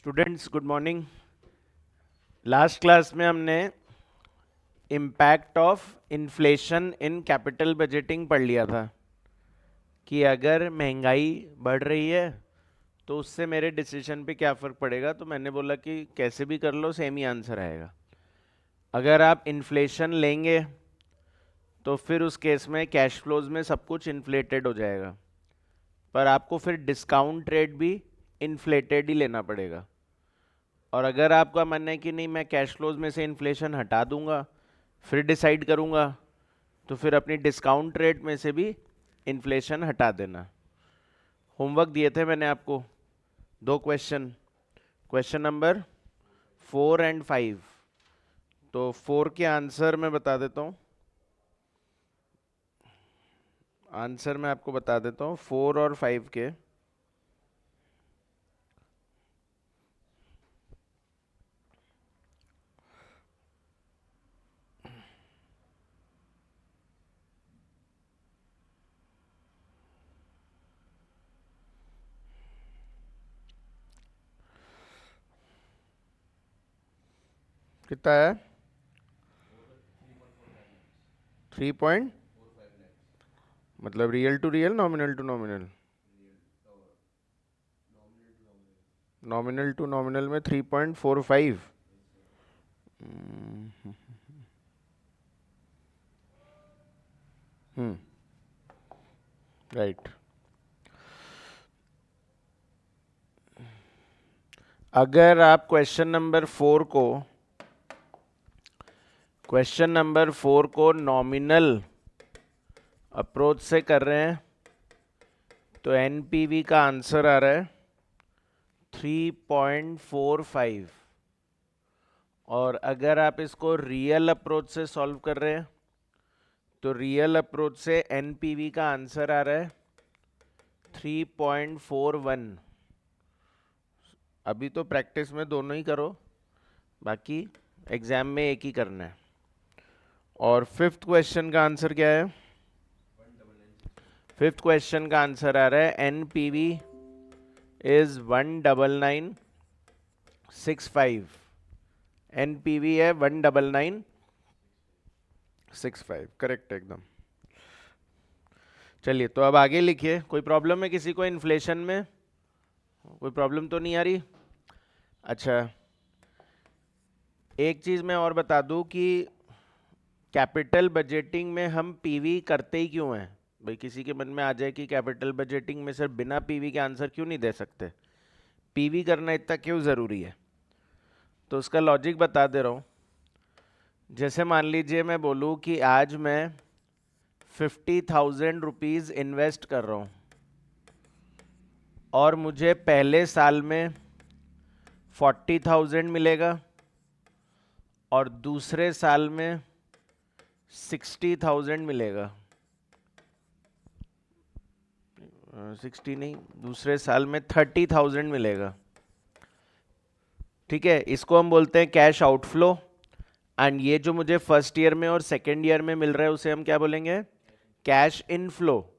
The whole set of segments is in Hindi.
Students good morning. Last class में हमने impact of inflation in capital budgeting पढ़ लिया था कि अगर महंगाई बढ़ रही है तो उससे मेरे डिसीजन पे क्या फ़र्क पड़ेगा। तो मैंने बोला कि कैसे भी कर लो सेम ही आंसर आएगा। अगर आप इन्फ्लेशन लेंगे तो फिर उस केस में कैश फ्लोज में सब कुछ इन्फ्लेटेड हो जाएगा, पर आपको फिर डिस्काउंट रेट भी इन्फ्लेटेड ही लेना पड़ेगा। और अगर आपका मानना है कि नहीं मैं कैश फ्लोज में से इन्फ्लेशन हटा दूंगा फिर डिसाइड करूंगा, तो फिर अपनी डिस्काउंट रेट में से भी इन्फ्लेशन हटा देना। होमवर्क दिए थे मैंने आपको दो क्वेश्चन, क्वेश्चन नंबर 4 और 5। तो 4 के आंसर मैं बता देता हूँ, आंसर मैं आपको बता देता हूँ 4 और 5 के। कितना है? 3 मतलब real to real, nominal to nominal? Nominal to nominal में 3.45। राइट। अगर आप क्वेश्चन नंबर 4 को नॉमिनल अप्रोच से कर रहे हैं तो एनपीवी का आंसर आ रहा है 3.45। और अगर आप इसको रियल अप्रोच से सॉल्व कर रहे हैं तो रियल अप्रोच से एनपीवी का आंसर आ रहा है 3.41। अभी तो प्रैक्टिस में दोनों ही करो, बाकी एग्जाम में एक ही करना है। और फिफ्थ क्वेश्चन का आंसर क्या है? फिफ्थ क्वेश्चन का आंसर आ रहा है एनपीवी इज 19965। एनपीवी है 19965, करेक्ट एकदम। चलिए तो अब आगे लिखिए। कोई प्रॉब्लम है किसी को इन्फ्लेशन में? कोई प्रॉब्लम तो नहीं आ रही? अच्छा, एक चीज़ मैं और बता दूं कि कैपिटल बजटिंग में हम पीवी करते ही क्यों हैं। भाई किसी के मन में आ जाए कि कैपिटल बजटिंग में सिर्फ बिना पीवी के आंसर क्यों नहीं दे सकते, पीवी करना इतना क्यों ज़रूरी है, तो उसका लॉजिक बता दे रहा हूँ। जैसे मान लीजिए मैं बोलूँ कि आज मैं 50,000 रुपीज़ इन्वेस्ट कर रहा हूँ और मुझे पहले साल में 40,000 मिलेगा और दूसरे साल में 60,000 मिलेगा। 60 नहीं, दूसरे साल में 30,000 मिलेगा। ठीक है, इसको हम बोलते हैं कैश आउटफ्लो। एंड ये जो मुझे फर्स्ट ईयर में और सेकेंड ईयर में मिल रहा है उसे हम क्या बोलेंगे? Cash inflow.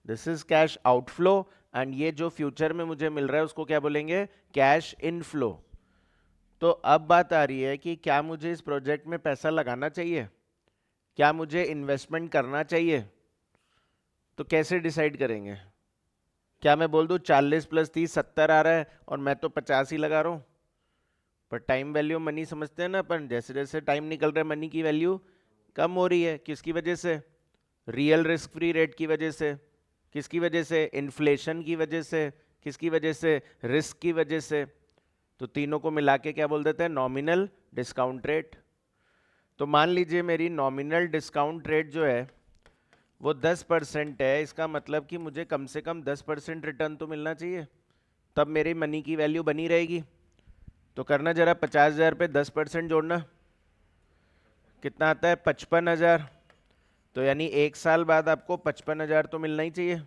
This is cash outflow. And ये जो फ्यूचर में मुझे मिल रहा है उसको क्या बोलेंगे? Cash inflow. तो अब बात आ रही है कि क्या मुझे इस प्रोजेक्ट में पैसा लगाना चाहिए, क्या मुझे इन्वेस्टमेंट करना चाहिए? तो कैसे डिसाइड करेंगे? क्या मैं बोल दूं 40 + 30 70 आ रहा है और मैं तो 50 ही लगा रहा हूं? पर टाइम वैल्यू मनी समझते हैं ना अपन, जैसे जैसे टाइम निकल रहा है मनी की वैल्यू कम हो रही है। किसकी वजह से? रियल रिस्क फ्री रेट की वजह से। किसकी वजह से? इन्फ्लेशन की वजह से। किसकी वजह से? रिस्क की वजह से। तो तीनों को मिला के क्या बोल देते हैं? Nominal discount rate. तो मान लीजिए मेरी नॉमिनल डिस्काउंट रेट जो है वो 10% है। इसका मतलब कि मुझे कम से कम 10% रिटर्न तो मिलना चाहिए, तब मेरी मनी की वैल्यू बनी रहेगी। तो करना जरा 50,000 पे 10% जोड़ना, कितना आता है? 55,000। तो यानी एक साल बाद आपको 55,000 तो मिलना ही चाहिए,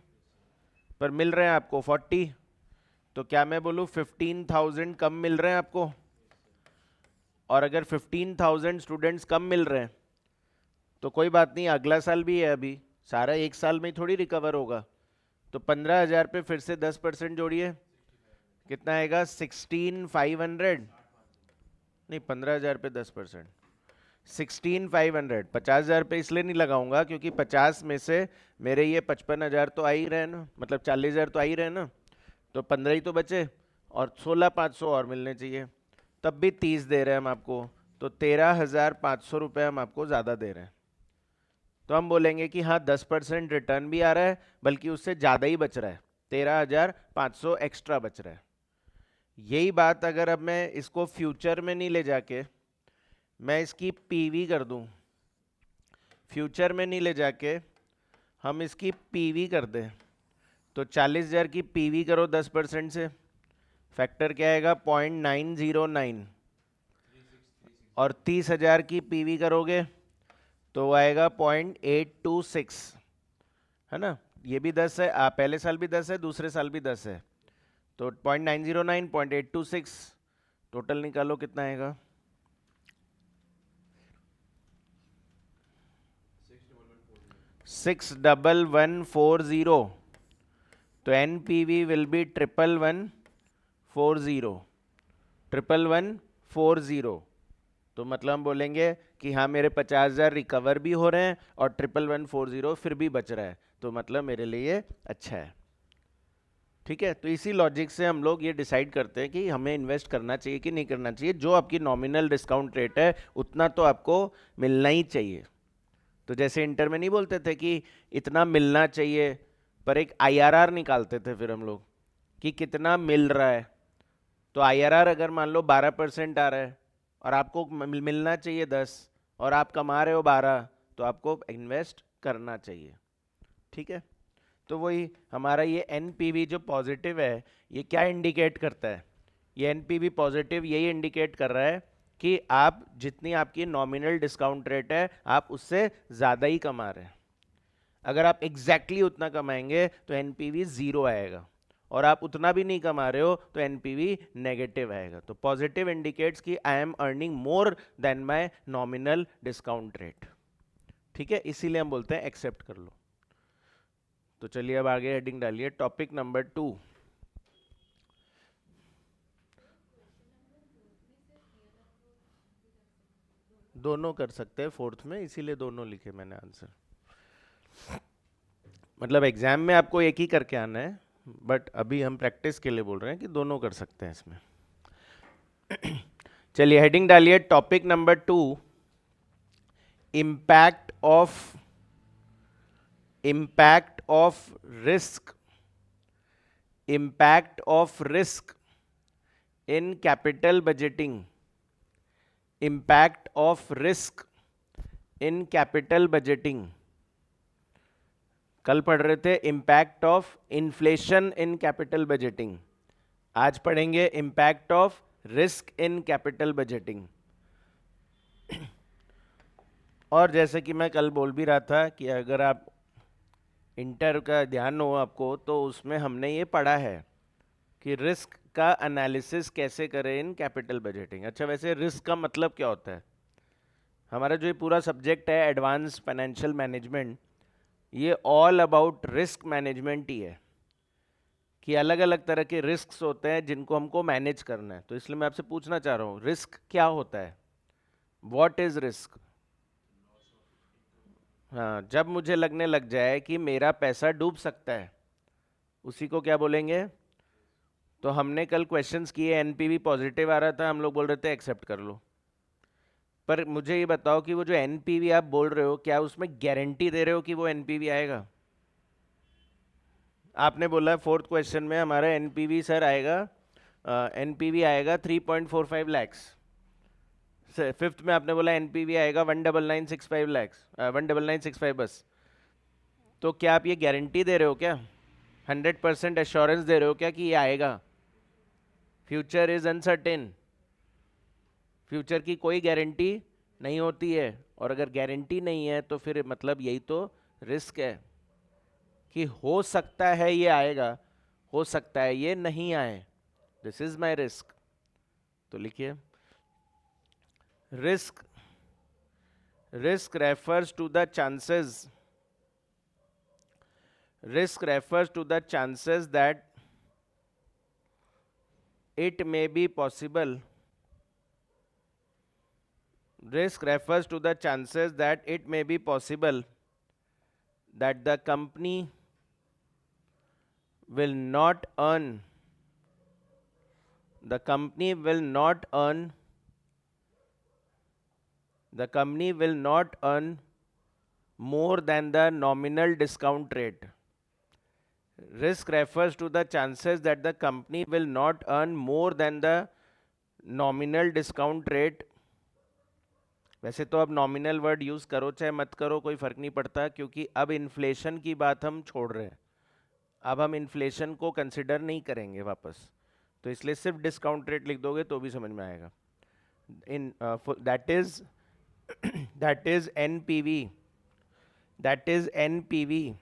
पर मिल रहे हैं आपको 40। तो क्या मैं बोलूँ 15,000 कम मिल रहे हैं आपको? और अगर 15,000 स्टूडेंट्स कम मिल रहे हैं तो कोई बात नहीं, अगला साल भी है, अभी सारा एक साल में ही थोड़ी रिकवर होगा। तो 15,000 पे फिर से 10% जोड़िए, कितना आएगा 16,500, नहीं 15,000 पे 10%, 16,500। 50,000 पे इसलिए नहीं लगाऊंगा क्योंकि 50 में से मेरे ये 55,000 तो आ ही रहे ना, मतलब 40,000 तो आ ही रहे ना, तो 15 ही तो बचे, और 16,500 और मिलने चाहिए, तब भी 30 दे रहे हैं हम आपको, तो 13,500 रुपये हम आपको ज़्यादा दे रहे हैं। तो हम बोलेंगे कि हाँ 10% रिटर्न भी आ रहा है, बल्कि उससे ज़्यादा ही बच रहा है, 13,500 एक्स्ट्रा बच रहा है। यही बात अगर अब मैं इसको फ्यूचर में नहीं ले जाके मैं इसकी पीवी कर दूं, फ्यूचर में नहीं ले जाके हम इसकी पीवी कर दें, तो 40,000 की पीवी करो 10% से, फैक्टर क्या आएगा 0.909, और 30,000 की पीवी करोगे तो वो आएगा 0.826, है ना, ये भी 10 है, पहले साल भी 10 है, दूसरे साल भी 10 है, तो 0.909 0.826, टोटल निकालो कितना आएगा 61140, तो NPV विल बी 11140, 11140, तो मतलब हम बोलेंगे कि हाँ मेरे 50,000 रिकवर भी हो रहे हैं और 11140 फिर भी बच रहा है, तो मतलब मेरे लिए अच्छा है। ठीक है, तो इसी लॉजिक से हम लोग ये डिसाइड करते हैं कि हमें इन्वेस्ट करना चाहिए कि नहीं करना चाहिए। जो आपकी नॉमिनल डिस्काउंट रेट है उतना तो आपको मिलना ही चाहिए। तो जैसे इंटर में नहीं बोलते थे कि इतना मिलना चाहिए, पर एक IRR निकालते थे फिर हम लोग कि कितना मिल रहा है, तो IRR अगर मान लो 12% आ रहा है और आपको मिलना चाहिए 10 और आप कमा रहे हो 12, तो आपको इन्वेस्ट करना चाहिए। ठीक है, तो वही हमारा ये NPV जो पॉजिटिव है, ये क्या इंडिकेट करता है, ये NPV पॉजिटिव यही इंडिकेट कर रहा है कि आप जितनी आपकी नॉमिनल डिस्काउंट रेट है आप उससे ज़्यादा ही कमा रहे हैं। अगर आप एग्जैक्टली उतना कमाएंगे तो NPV ज़ीरो आएगा, और आप उतना भी नहीं कमा रहे हो तो NPV नेगेटिव आएगा। तो पॉजिटिव इंडिकेट्स कि I am earning more than my nominal discount rate. ठीक है, इसीलिए हम बोलते हैं एक्सेप्ट कर लो। तो चलिए अब आगे हेडिंग डालिए, टॉपिक नंबर 2। दोनों कर सकते हैं फोर्थ में, इसीलिए दोनों लिखे मैंने आंसर। मतलब एग्जाम में आपको एक ही करके आना है, बट अभी हम प्रैक्टिस के लिए बोल रहे हैं कि दोनों कर सकते हैं इसमें। चलिए हेडिंग डालिए, topic number 2, impact of risk, impact of risk in capital budgeting, impact of risk in capital budgeting. कल पढ़ रहे थे impact of inflation in capital budgeting, आज पढ़ेंगे impact of risk in capital budgeting. और जैसे कि मैं कल बोल भी रहा था कि अगर आप इंटर का ध्यान हो आपको, तो उसमें हमने ये पढ़ा है कि रिस्क का एनालिसिस कैसे करें इन कैपिटल बजटिंग। अच्छा, वैसे रिस्क का मतलब क्या होता है? हमारा जो ये पूरा सब्जेक्ट है एडवांस फाइनेंशियल मैनेजमेंट, ये ऑल अबाउट रिस्क मैनेजमेंट ही है, कि अलग अलग तरह के रिस्क होते हैं जिनको हमको मैनेज करना है। तो इसलिए मैं आपसे पूछना चाह रहा हूँ, रिस्क क्या होता है? What is risk? हाँ, जब मुझे लगने लग जाए कि मेरा पैसा डूब सकता है, उसी को क्या बोलेंगे? तो हमने कल क्वेश्चंस किए, एनपीवी पॉजिटिव आ रहा था, हम लोग बोल रहे थे एक्सेप्ट कर लो। पर मुझे ये बताओ कि वो जो एनपीवी आप बोल रहे हो, क्या उसमें गारंटी दे रहे हो कि वो एनपीवी आएगा? आपने बोला फोर्थ क्वेश्चन में हमारा एनपीवी सर आएगा, एनपीवी आएगा 3.45 लैक्स। फिफ्थ में आपने बोला एनपीवी आएगा 19965 लैक्स, 19965 बस। तो क्या आप ये गारंटी दे रहे हो क्या? 100% एश्योरेंस दे रहे हो क्या कि ये आएगा? फ्यूचर इज अनसर्टेन, फ्यूचर की कोई गारंटी नहीं होती है, और अगर गारंटी नहीं है तो फिर मतलब यही तो रिस्क है, कि हो सकता है ये आएगा, हो सकता है ये नहीं आए, दिस इज माई रिस्क। तो लिखिए, risk, risk refers to the chances, risk refers to the chances that it may be possible. Risk refers to the chances that it may be possible that the company will not earn the company will not earn more than the nominal discount rate. Risk refers to the chances that the company will not earn more than the nominal discount rate. वैसे तो अब नॉमिनल वर्ड यूज़ करो चाहे मत करो कोई फ़र्क नहीं पड़ता, क्योंकि अब इन्फ्लेशन की बात हम छोड़ रहे हैं. अब हम इन्फ्लेशन को कंसिडर नहीं करेंगे वापस, तो इसलिए सिर्फ डिस्काउंट रेट लिख दोगे तो भी समझ में आएगा. In that is NPV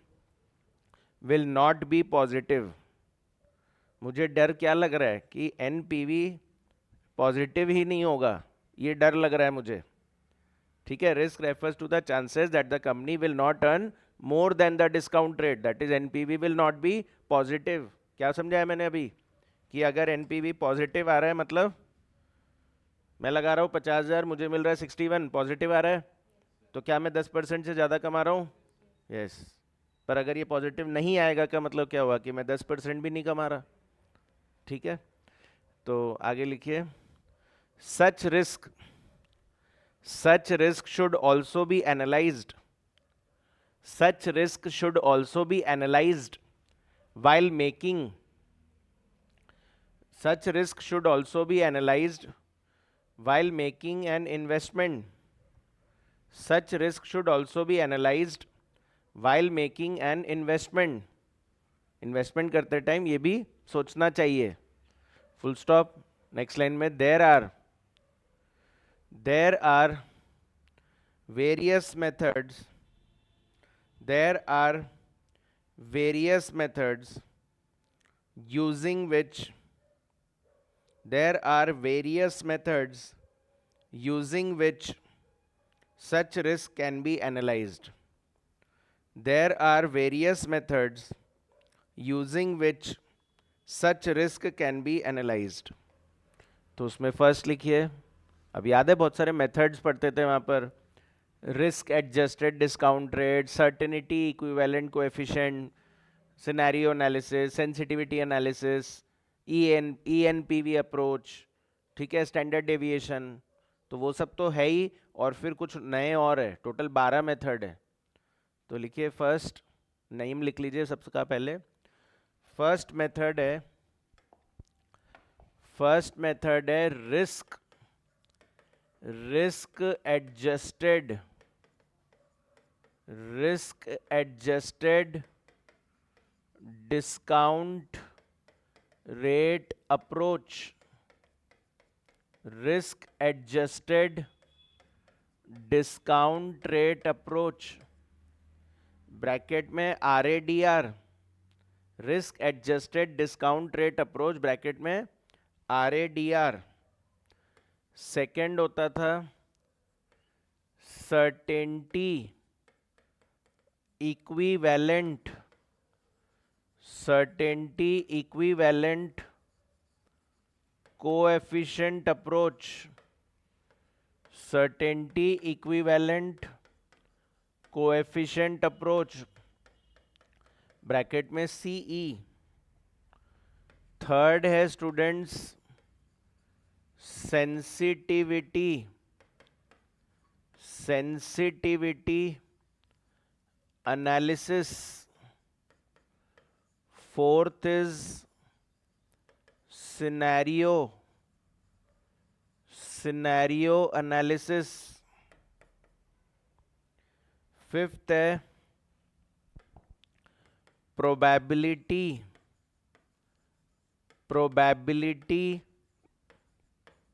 will not be positive. मुझे डर क्या लग रहा है कि एनपीवी पॉजिटिव ही नहीं होगा, ये डर लग रहा है मुझे. ठीक है. Risk refers to the chances that the company will not earn more than the discount rate, that is NPV will not be positive. क्या समझाया मैंने अभी कि अगर एनपीवी पॉजिटिव आ रहा है, मतलब मैं लगा रहा हूँ 50,000, मुझे मिल रहा है 61, पॉजिटिव आ रहा है, तो क्या मैं 10% से ज़्यादा कमा रहा हूँ? यस. पर अगर ये पॉजिटिव नहीं आएगा का मतलब क्या हुआ कि मैं 10% भी नहीं कमा रहा. ठीक है. तो आगे लिखिए. सच risk should also be analysed. Such risk should also be analyzed while making. Such risk should also be analyzed while making an investment. Such risk should also be analyzed while making an investment. Investment करते टाइम ये भी सोचना चाहिए. Full stop. नेक्स्ट लाइन में there are various methods. There are various methods using which such risk can be analyzed. There are various methods using which such risk can be analyzed. तो उसमें फर्स्ट लिखिए. अब याद है बहुत सारे मेथड्स पढ़ते थे वहाँ पर. Risk adjusted discount rate, certainty equivalent coefficient, scenario analysis, sensitivity analysis, ENPV approach. ठीक है. Standard deviation. तो वो सब तो है ही, और फिर कुछ नए और है. टोटल 12 मेथड है. तो लिखिए फर्स्ट. नेम लिख लीजिए सबसे पहले. फर्स्ट मेथड है risk adjusted discount rate approach. Risk adjusted discount rate approach. Bracket में RADR. Risk adjusted discount rate approach bracket में RADR. सेकेंड होता था certainty equivalent coefficient approach. Certainty equivalent coefficient approach bracket में CE. थर्ड है students sensitivity analysis. Fourth is scenario analysis. Fifth है probability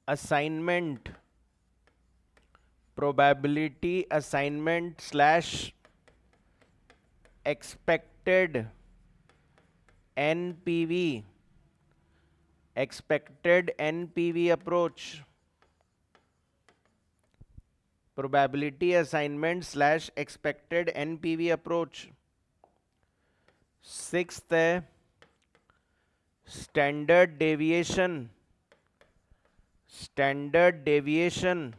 assignment / expected NPV approach. probability assignment / expected NPV approach. Sixth है standard deviation standard deviation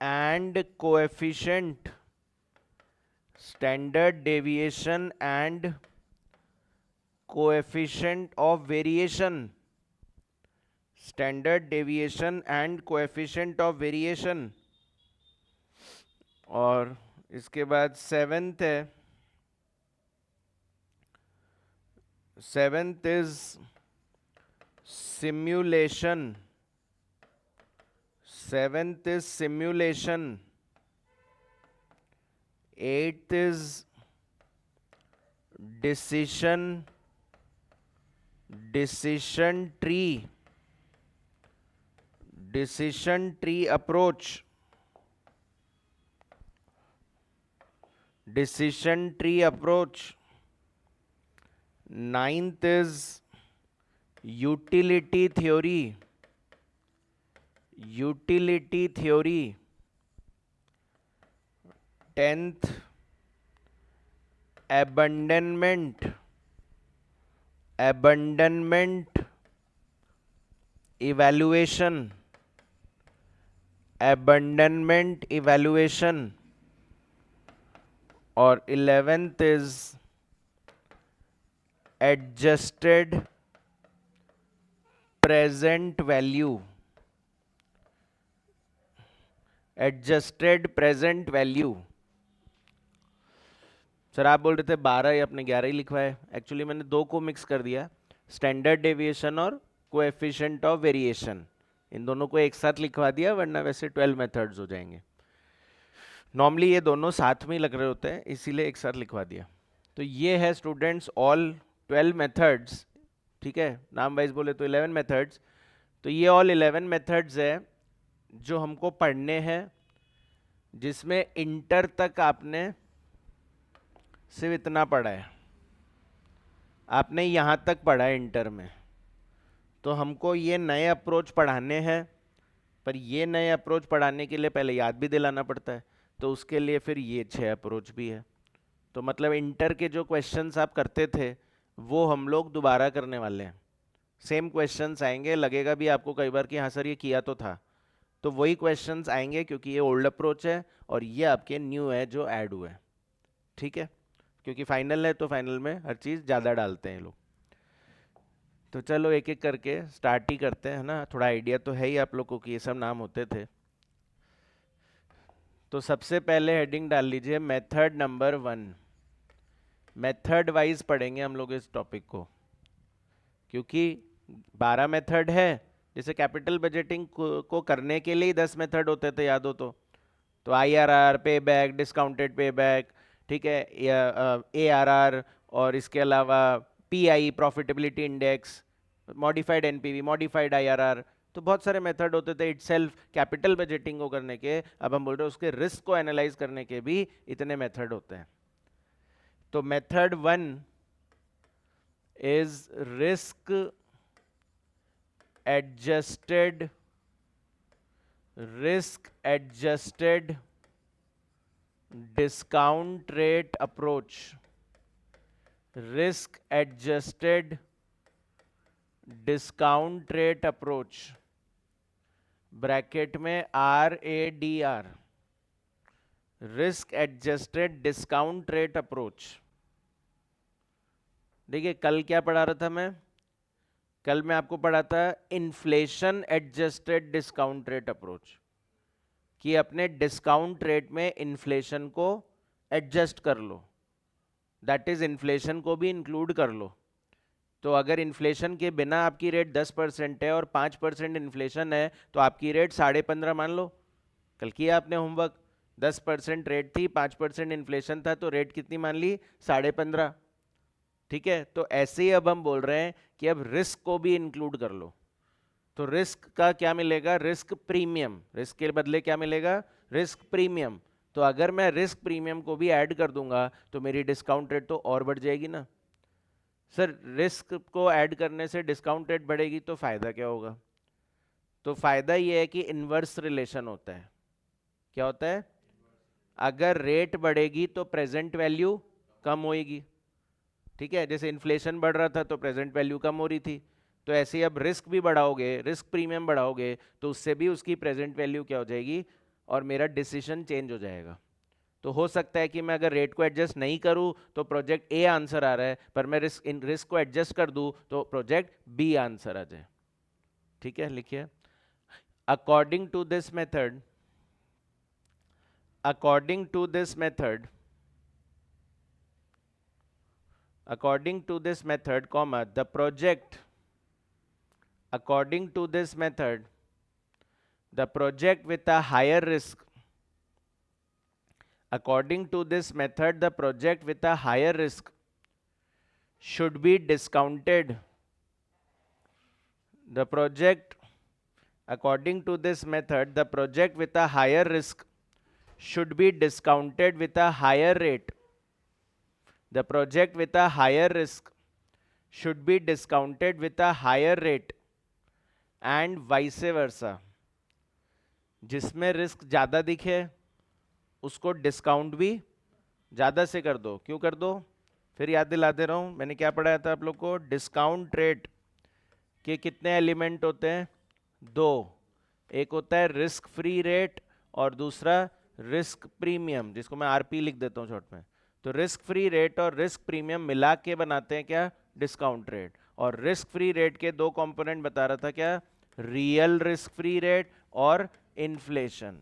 and coefficient, standard deviation and coefficient of variation, standard deviation and coefficient of variation. और इसके बाद सेवेंथ है, seventh is simulation, seventh is simulation. Eighth is decision, decision tree, decision tree approach, decision tree approach. Ninth is utility theory, utility theory. Tenth abandonment, abandonment evaluation, abandonment evaluation। और 11th is adjusted present value, adjusted present value। Sir आप बोल रहे थे 12 या आपने 11 ही लिखवाए, एक्चुअली मैंने दो को मिक्स कर दिया, स्टैंडर्ड डेविएशन और कोएफिशिएंट ऑफ वेरिएशन, इन दोनों को एक साथ लिखवा दिया, वरना वैसे 12 मेथड्स हो जाएंगे। नॉर्मली ये दोनों साथ में ही लग रहे होते हैं, इसीलिए एक साथ लिखवा दिया। तो ये है स्टूडेंट्स ऑल 12 मेथड्स, ठीक है, नाम वाइज बोले तो 11 मेथड्स। तो ये ऑल 11 मेथड्स है जो हमको पढ़ने हैं, जिसमें इंटर तक आपने सिर्फ इतना पढ़ा है, आपने यहाँ तक पढ़ा है इंटर में। तो हमको ये नए अप्रोच पढ़ाने हैं, पर ये नए अप्रोच पढ़ाने के लिए पहले याद भी दिलाना पड़ता है, तो उसके लिए फिर ये 6 अप्रोच भी है। तो मतलब इंटर के जो क्वेश्चंस आप करते थे वो हम लोग दोबारा करने वाले हैं। सेम क्वेश्चंस आएंगे, लगेगा भी आपको कई बार कि हाँ सर ये किया तो था, तो वही क्वेश्चंस आएंगे, क्योंकि ये ओल्ड अप्रोच है और ये आपके न्यू है जो ऐड हुए हैं, ठीक है, क्योंकि फाइनल है तो फाइनल में हर चीज़ ज़्यादा डालते हैं लोग। तो चलो एक एक करके स्टार्ट ही करते हैं, है ना, थोड़ा आइडिया तो है ही आप लोग को कि ये सब नाम होते थे। तो सबसे पहले हेडिंग डाल लीजिए मेथड नंबर 1। मेथड वाइज पढ़ेंगे हम लोग इस टॉपिक को, क्योंकि 12 मेथड है। जैसे कैपिटल बजटिंग को करने के लिए 10 मेथड होते थे, याद हो तो IRR, पे बैक, डिस्काउंटेड पे बैक, ठीक है, ARR, और इसके अलावा PI, profitability index, modified NPV, modified IRR, तो बहुत सारे मेथड होते थे इटसेल्फ कैपिटल बजटिंग को करने के। अब हम बोल रहे हैं उसके रिस्क को एनालाइज करने के भी इतने मेथड होते हैं। तो method 1 is risk adjusted, risk adjusted discount rate approach, risk adjusted discount rate approach, bracket में RADR, risk adjusted discount rate approach. देखिए कल क्या पढ़ा रहा था मैं, कल मैं आपको पढ़ा था inflation adjusted discount rate approach, कि अपने डिस्काउंट रेट में इन्फ्लेशन को एडजस्ट कर लो, दैट इज इन्फ्लेशन को भी इंक्लूड कर लो। तो अगर इन्फ्लेशन के बिना आपकी रेट 10% है और 5% इन्फ्लेशन है, तो आपकी रेट 15.5 मान लो। कल किया आपने होमवर्क, 10% रेट थी, 5% इन्फ्लेशन था, तो रेट कितनी मान ली, 15.5, ठीक है। तो ऐसे ही अब हम बोल रहे हैं कि अब रिस्क को भी इंक्लूड कर लो। तो रिस्क का क्या मिलेगा, रिस्क प्रीमियम, रिस्क के बदले क्या मिलेगा, रिस्क प्रीमियम। तो अगर मैं रिस्क प्रीमियम को भी ऐड कर दूंगा तो मेरी डिस्काउंट रेट तो और बढ़ जाएगी ना। सर रिस्क को ऐड करने से डिस्काउंट रेट बढ़ेगी तो फायदा क्या होगा, तो फायदा ये है कि इनवर्स रिलेशन होता है। क्या होता है, अगर रेट बढ़ेगी तो प्रेजेंट वैल्यू कम होएगी, ठीक है। जैसे इन्फ्लेशन बढ़ रहा था तो प्रेजेंट वैल्यू कम हो रही थी, तो ऐसे ही अब रिस्क भी बढ़ाओगे, रिस्क प्रीमियम बढ़ाओगे, तो उससे भी उसकी प्रेजेंट वैल्यू क्या हो जाएगी और मेरा डिसीजन चेंज हो जाएगा। तो हो सकता है कि मैं अगर रेट को एडजस्ट नहीं करूं तो प्रोजेक्ट ए आंसर आ रहा है, पर मैं रिस्क को एडजस्ट कर दूं तो प्रोजेक्ट बी आंसर आ जाए। ठीक है, लिखिए according to this method, according to this method, according to this method comma the project, according to this method the project with a higher risk, according to this method the project with a higher risk should be discounted, the project, according to this method the project with a higher risk should be discounted with a higher rate, the project with a higher risk should be discounted with a higher rate and vice versa, जिसमें रिस्क ज़्यादा दिखे उसको डिस्काउंट भी ज़्यादा से कर दो। क्यों कर दो? फिर याद दिला दे रहा हूँ, मैंने क्या पढ़ाया था आप लोग को, डिस्काउंट रेट के कितने एलिमेंट होते हैं? दो, एक होता है रिस्क फ्री रेट और दूसरा रिस्क प्रीमियम, जिसको मैं आरपी लिख देता हूँ शॉर्ट में। तो रिस्क फ्री रेट और रिस्क प्रीमियम मिला के बनाते हैं क्या? Discount rate. और रिस्क फ्री रेट के दो कंपोनेंट बता रहा था क्या? रियल रिस्क फ्री रेट और इन्फ्लेशन।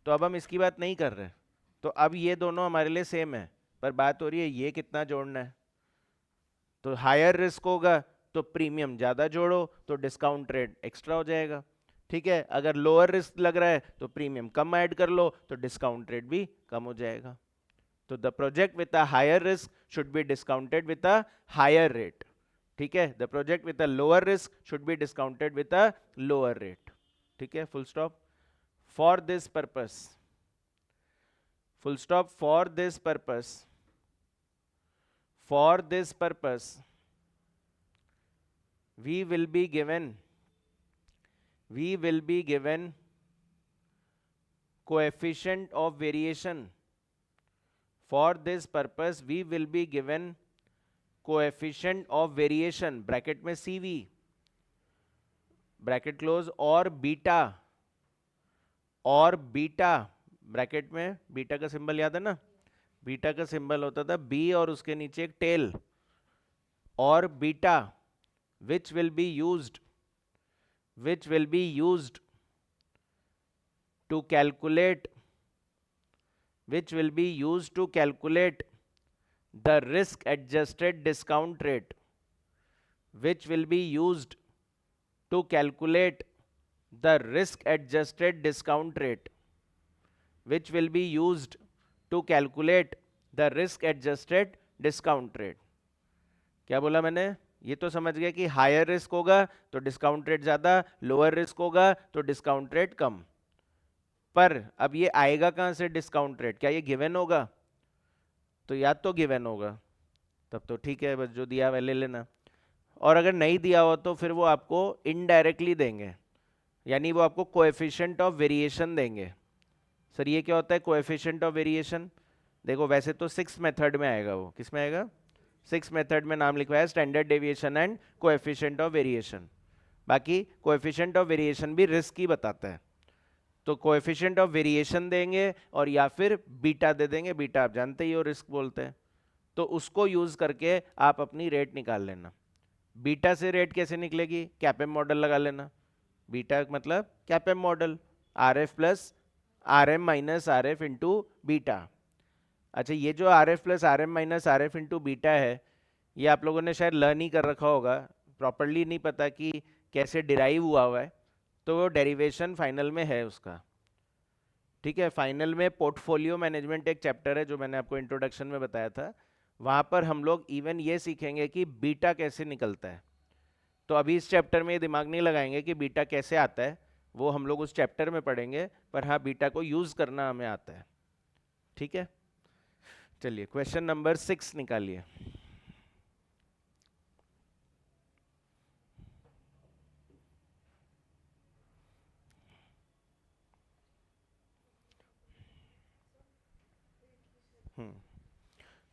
तो अब हम इसकी बात नहीं कर रहे, तो अब ये दोनों हमारे लिए सेम है, पर बात हो रही है ये कितना जोड़ना है। तो हायर रिस्क होगा तो प्रीमियम ज़्यादा जोड़ो तो डिस्काउंट रेट एक्स्ट्रा हो जाएगा। ठीक है, अगर लोअर रिस्क लग रहा है तो प्रीमियम कम ऐड कर लो तो डिस्काउंट रेट भी कम हो जाएगा। तो the project with a higher risk should be discounted with a higher rate. ठीक है, the project with a lower risk should be discounted with a lower rate. ठीक है, full stop. For this purpose, full stop, for this purpose, for this purpose we will be given coefficient of variation, for this purpose we will be given coefficient of variation bracket में CV, ब्रैकेट क्लोज, और बीटा ब्रैकेट में, बीटा का सिंबल याद है ना? बीटा का सिंबल होता था बी और उसके नीचे एक टेल, और beta which will be used to calculate the risk adjusted discount rate, which will be used to calculate the risk adjusted discount rate, which will be used to calculate the risk adjusted discount rate। क्या बोला मैंने? ये तो समझ गया कि हायर रिस्क होगा तो डिस्काउंट रेट ज्यादा, लोअर रिस्क होगा तो डिस्काउंट रेट कम। पर अब ये आएगा कहां से डिस्काउंट रेट? क्या ये गिवन होगा? तो या तो गिवन होगा, तब तो ठीक है, बस जो दिया हुआ ले लेना। और अगर नहीं दिया हो तो फिर वो आपको इनडायरेक्टली देंगे, यानी वो आपको कोएफिशिएंट ऑफ वेरिएशन देंगे। सर ये क्या होता है कोएफिशिएंट ऑफ वेरिएशन? देखो वैसे तो 6 मेथड में आएगा, वो किस में आएगा? 6 मेथड में नाम लिखवाया standard deviation and coefficient of variation. बाकी कोएफिशिएंट ऑफ वेरिएशन भी रिस्क ही बताता है। तो कोएफिशिएंट ऑफ वेरिएशन देंगे और या फिर बीटा दे देंगे, बीटा आप जानते ही हो रिस्क बोलते हैं। तो उसको यूज करके आप अपनी रेट निकाल लेना। बीटा से रेट कैसे निकलेगी? कैपेम मॉडल लगा लेना। बीटा मतलब CAPM model, R F plus R M minus R F into beta. अच्छा, ये जो R F plus R M minus R F into beta है, ये आप लोगों ने शायद लर्न ही कर रखा होगा, प्रॉपरली नहीं पता कि कैसे डिराइव हुआ है, तो वो डेरिवेशन फाइनल में है उसका। ठीक है, फाइनल में पोर्टफोलियो मैनेजमेंट एक चैप्टर है जो मैंने आपको इंट्रोडक्शन में बताया था, वहां पर हम लोग इवन ये सीखेंगे कि बीटा कैसे निकलता है। तो अभी इस चैप्टर में ये दिमाग नहीं लगाएंगे कि बीटा कैसे आता है, वो हम लोग उस चैप्टर में पढ़ेंगे, पर हाँ बीटा को यूज करना हमें आता है। ठीक है, चलिए क्वेश्चन नंबर 6 निकालिए।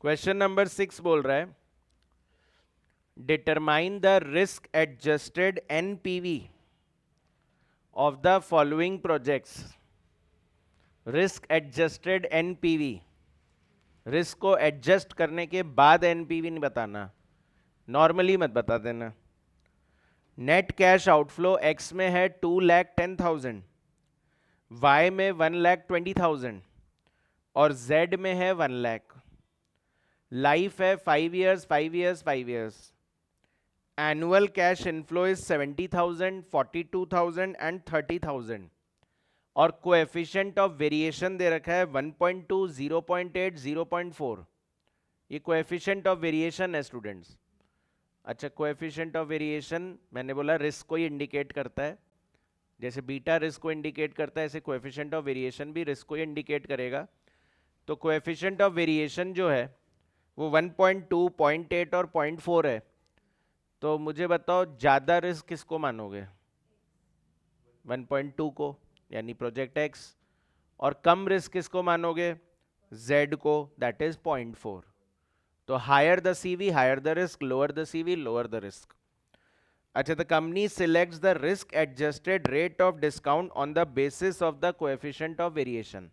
क्वेश्चन नंबर 6 बोल रहा है determine the risk adjusted NPV of the following projects. Risk adjusted NPV, risk को एडजस्ट करने के बाद एनपीवी नहीं बताना, नॉर्मली मत बता देना। नेट कैश आउटफ्लो एक्स में है 2,10,000, वाई में 1,20,000 और जेड में है 1,00,000। लाइफ है 5 years 5 years 5 years। Annual cash inflow is 70,000, 42,000 and 30,000 और कोएफिशिएंट ऑफ वेरिएशन दे रखा है 1.2, 0.8, 0.4। ये कोएफिशिएंट ऑफ वेरिएशन है स्टूडेंट्स। अच्छा, कोएफिशिएंट ऑफ वेरिएशन मैंने बोला रिस्क को ही इंडिकेट करता है, जैसे बीटा रिस्क को इंडिकेट करता है ऐसे कोएफिशिएंट ऑफ वेरिएशन भी रिस्क को ही इंडिकेट करेगा। तो कोएफिशिएंट ऑफ वेरिएशन जो है वो 1.2, 0.8 और 0.4 है। तो मुझे बताओ ज़्यादा रिस्क किसको मानोगे? 1.2 को, यानी प्रोजेक्ट एक्स, और कम रिस्क किसको मानोगे? जेड को, दैट इज 0.4। तो higher the CV higher the risk, lower the CV lower the risk. अच्छा, the company selects the risk adjusted rate of discount on the basis of the coefficient of variation.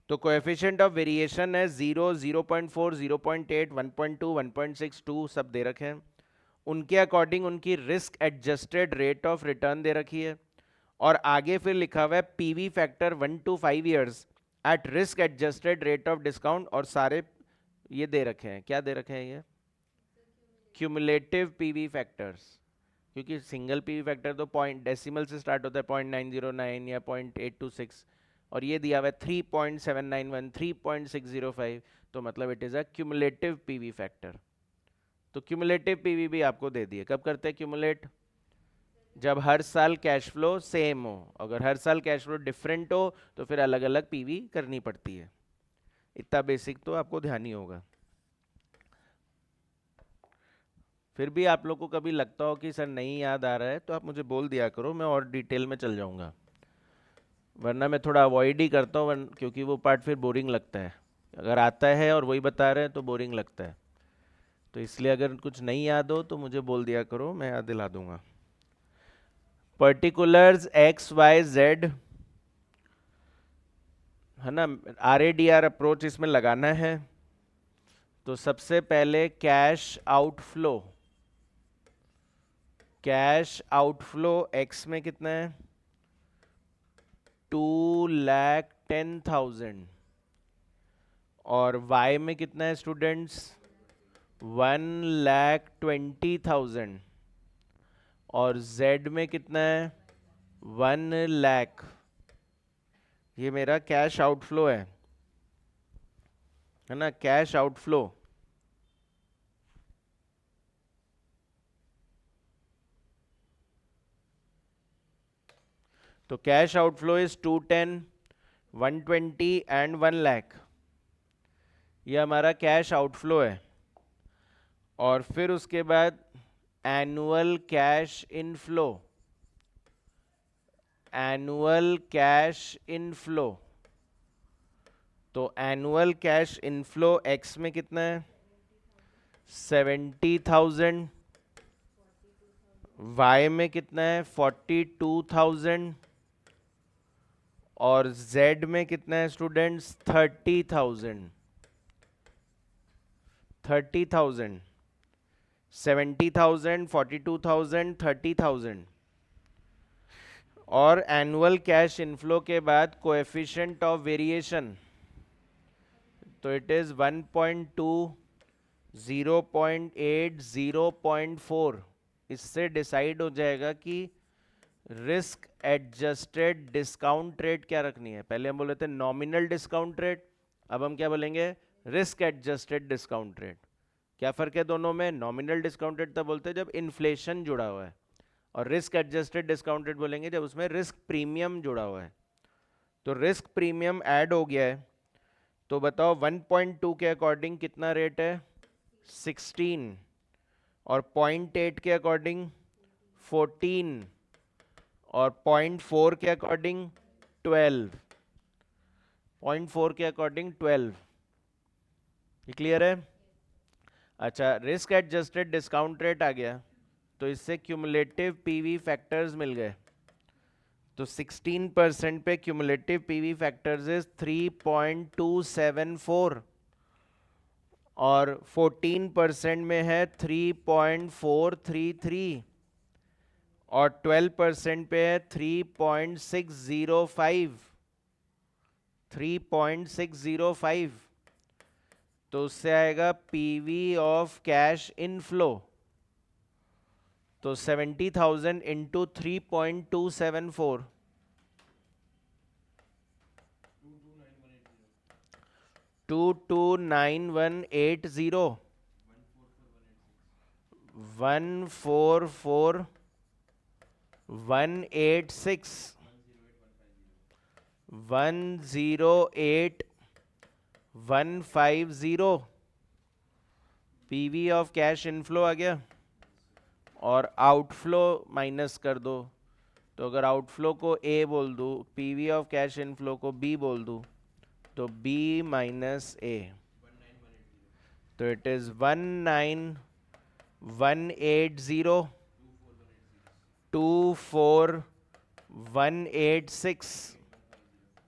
तो कोएफिशिएंट ऑफ वेरिएशन है 0, 0.4, 0.8, 1.2, 1.62 सब दे रखे हैं। उनके अकॉर्डिंग उनकी risk adjusted rate of return दे रखी है, और आगे फिर लिखा हुआ है PV factor 1 to 5 years at risk adjusted rate of discount, और सारे ये दे रखे हैं। क्या दे रखे हैं ये? क्यूमुलेटिव पीवी फैक्टर्स, क्योंकि सिंगल पीवी फैक्टर तो पॉइंट डेसिमल से स्टार्ट होता है 0.909 या 0.826, और ये दिया हुआ है 3.791, 3.605, तो मतलब it is a cumulative PV factor. तो क्यूमुलेटिव पीवी भी आपको दे दिए। कब करते हैं क्यूमुलेट? जब हर साल कैश फ्लो सेम हो। अगर हर साल कैश फ्लो डिफरेंट हो तो फिर अलग अलग पीवी करनी पड़ती है। इतना बेसिक तो आपको ध्यान ही होगा। फिर भी आप लोग को कभी लगता हो कि सर नहीं याद आ रहा है तो आप मुझे बोल दिया करो, मैं और डिटेल में चल जाऊंगा, वरना मैं थोड़ा अवॉइड ही करता हूँ, क्योंकि वो पार्ट फिर बोरिंग लगता है। अगर आता है और वही बता रहे हैं तो बोरिंग लगता है। तो इसलिए अगर कुछ नहीं याद हो तो मुझे बोल दिया करो, मैं याद दिला दूंगा। पर्टिकुलर्स एक्स वाई जेड है ना, RADR अप्रोच इसमें लगाना है। तो सबसे पहले cash outflow, cash outflow x में कितना है? 2,10,000, और वाई में कितना है स्टूडेंट्स? 1,20,000, और जेड में कितना है? 1,00,000। ये मेरा कैश आउटफ्लो है ना, कैश आउटफ्लो। तो कैश आउटफ्लो इज 210, 120 एंड 1,00,000। ये हमारा कैश आउटफ्लो है। और फिर उसके बाद annual cash inflow, annual cash inflow. तो एनुअल कैश इनफ्लो एक्स में कितना है? 70,000, वाई में कितना है? 42,000, और जेड में कितना है स्टूडेंट्स? 30,000। 30,000, 70,000, 42,000, 30,000। और एनुअल कैश इनफ्लो के बाद कोएफिशिएंट ऑफ वेरिएशन, तो इट इज 1.2, 0.8, 0.4। इससे डिसाइड हो जाएगा कि रिस्क एडजस्टेड डिस्काउंट रेट क्या रखनी है। पहले हम बोले थे नॉमिनल डिस्काउंट रेट, अब हम क्या बोलेंगे? Risk adjusted discount rate. क्या फर्क है दोनों में? नॉमिनल डिस्काउंट रेट तब बोलते हैं जब इन्फ्लेशन जुड़ा हुआ है, और रिस्क एडजस्टेड डिस्काउंट रेट बोलेंगे जब उसमें रिस्क प्रीमियम जुड़ा हुआ है। तो रिस्क प्रीमियम ऐड हो गया है, तो बताओ 1.2 के अकॉर्डिंग कितना रेट है? 16, और 0.8 के अकॉर्डिंग 14, और 0.4 के अकॉर्डिंग 12, 0.4 के अकॉर्डिंग 12। ये क्लियर है? अच्छा, रिस्क एडजस्टेड डिस्काउंट रेट आ गया, तो इससे क्यूमुलेटिव पीवी फैक्टर्स मिल गए। तो 16% पे क्यूमुलेटिव पीवी फैक्टर्स इज 3.274 और 14% में है 3.433 और 12% पे है 3.605। 3.605, तो उससे आएगा पीवी ऑफ कैश इनफ्लो। तो 70,000 into 3.274, 229,180, 144,186, 108,150 PV of cash inflow आ गया। और आउटफ्लो माइनस कर दो, तो अगर आउटफ्लो को ए बोल दूँ, पीवी ऑफ कैश इनफ्लो को बी बोल दूँ, तो बी माइनस ए, तो इट इज 19,180, 24,186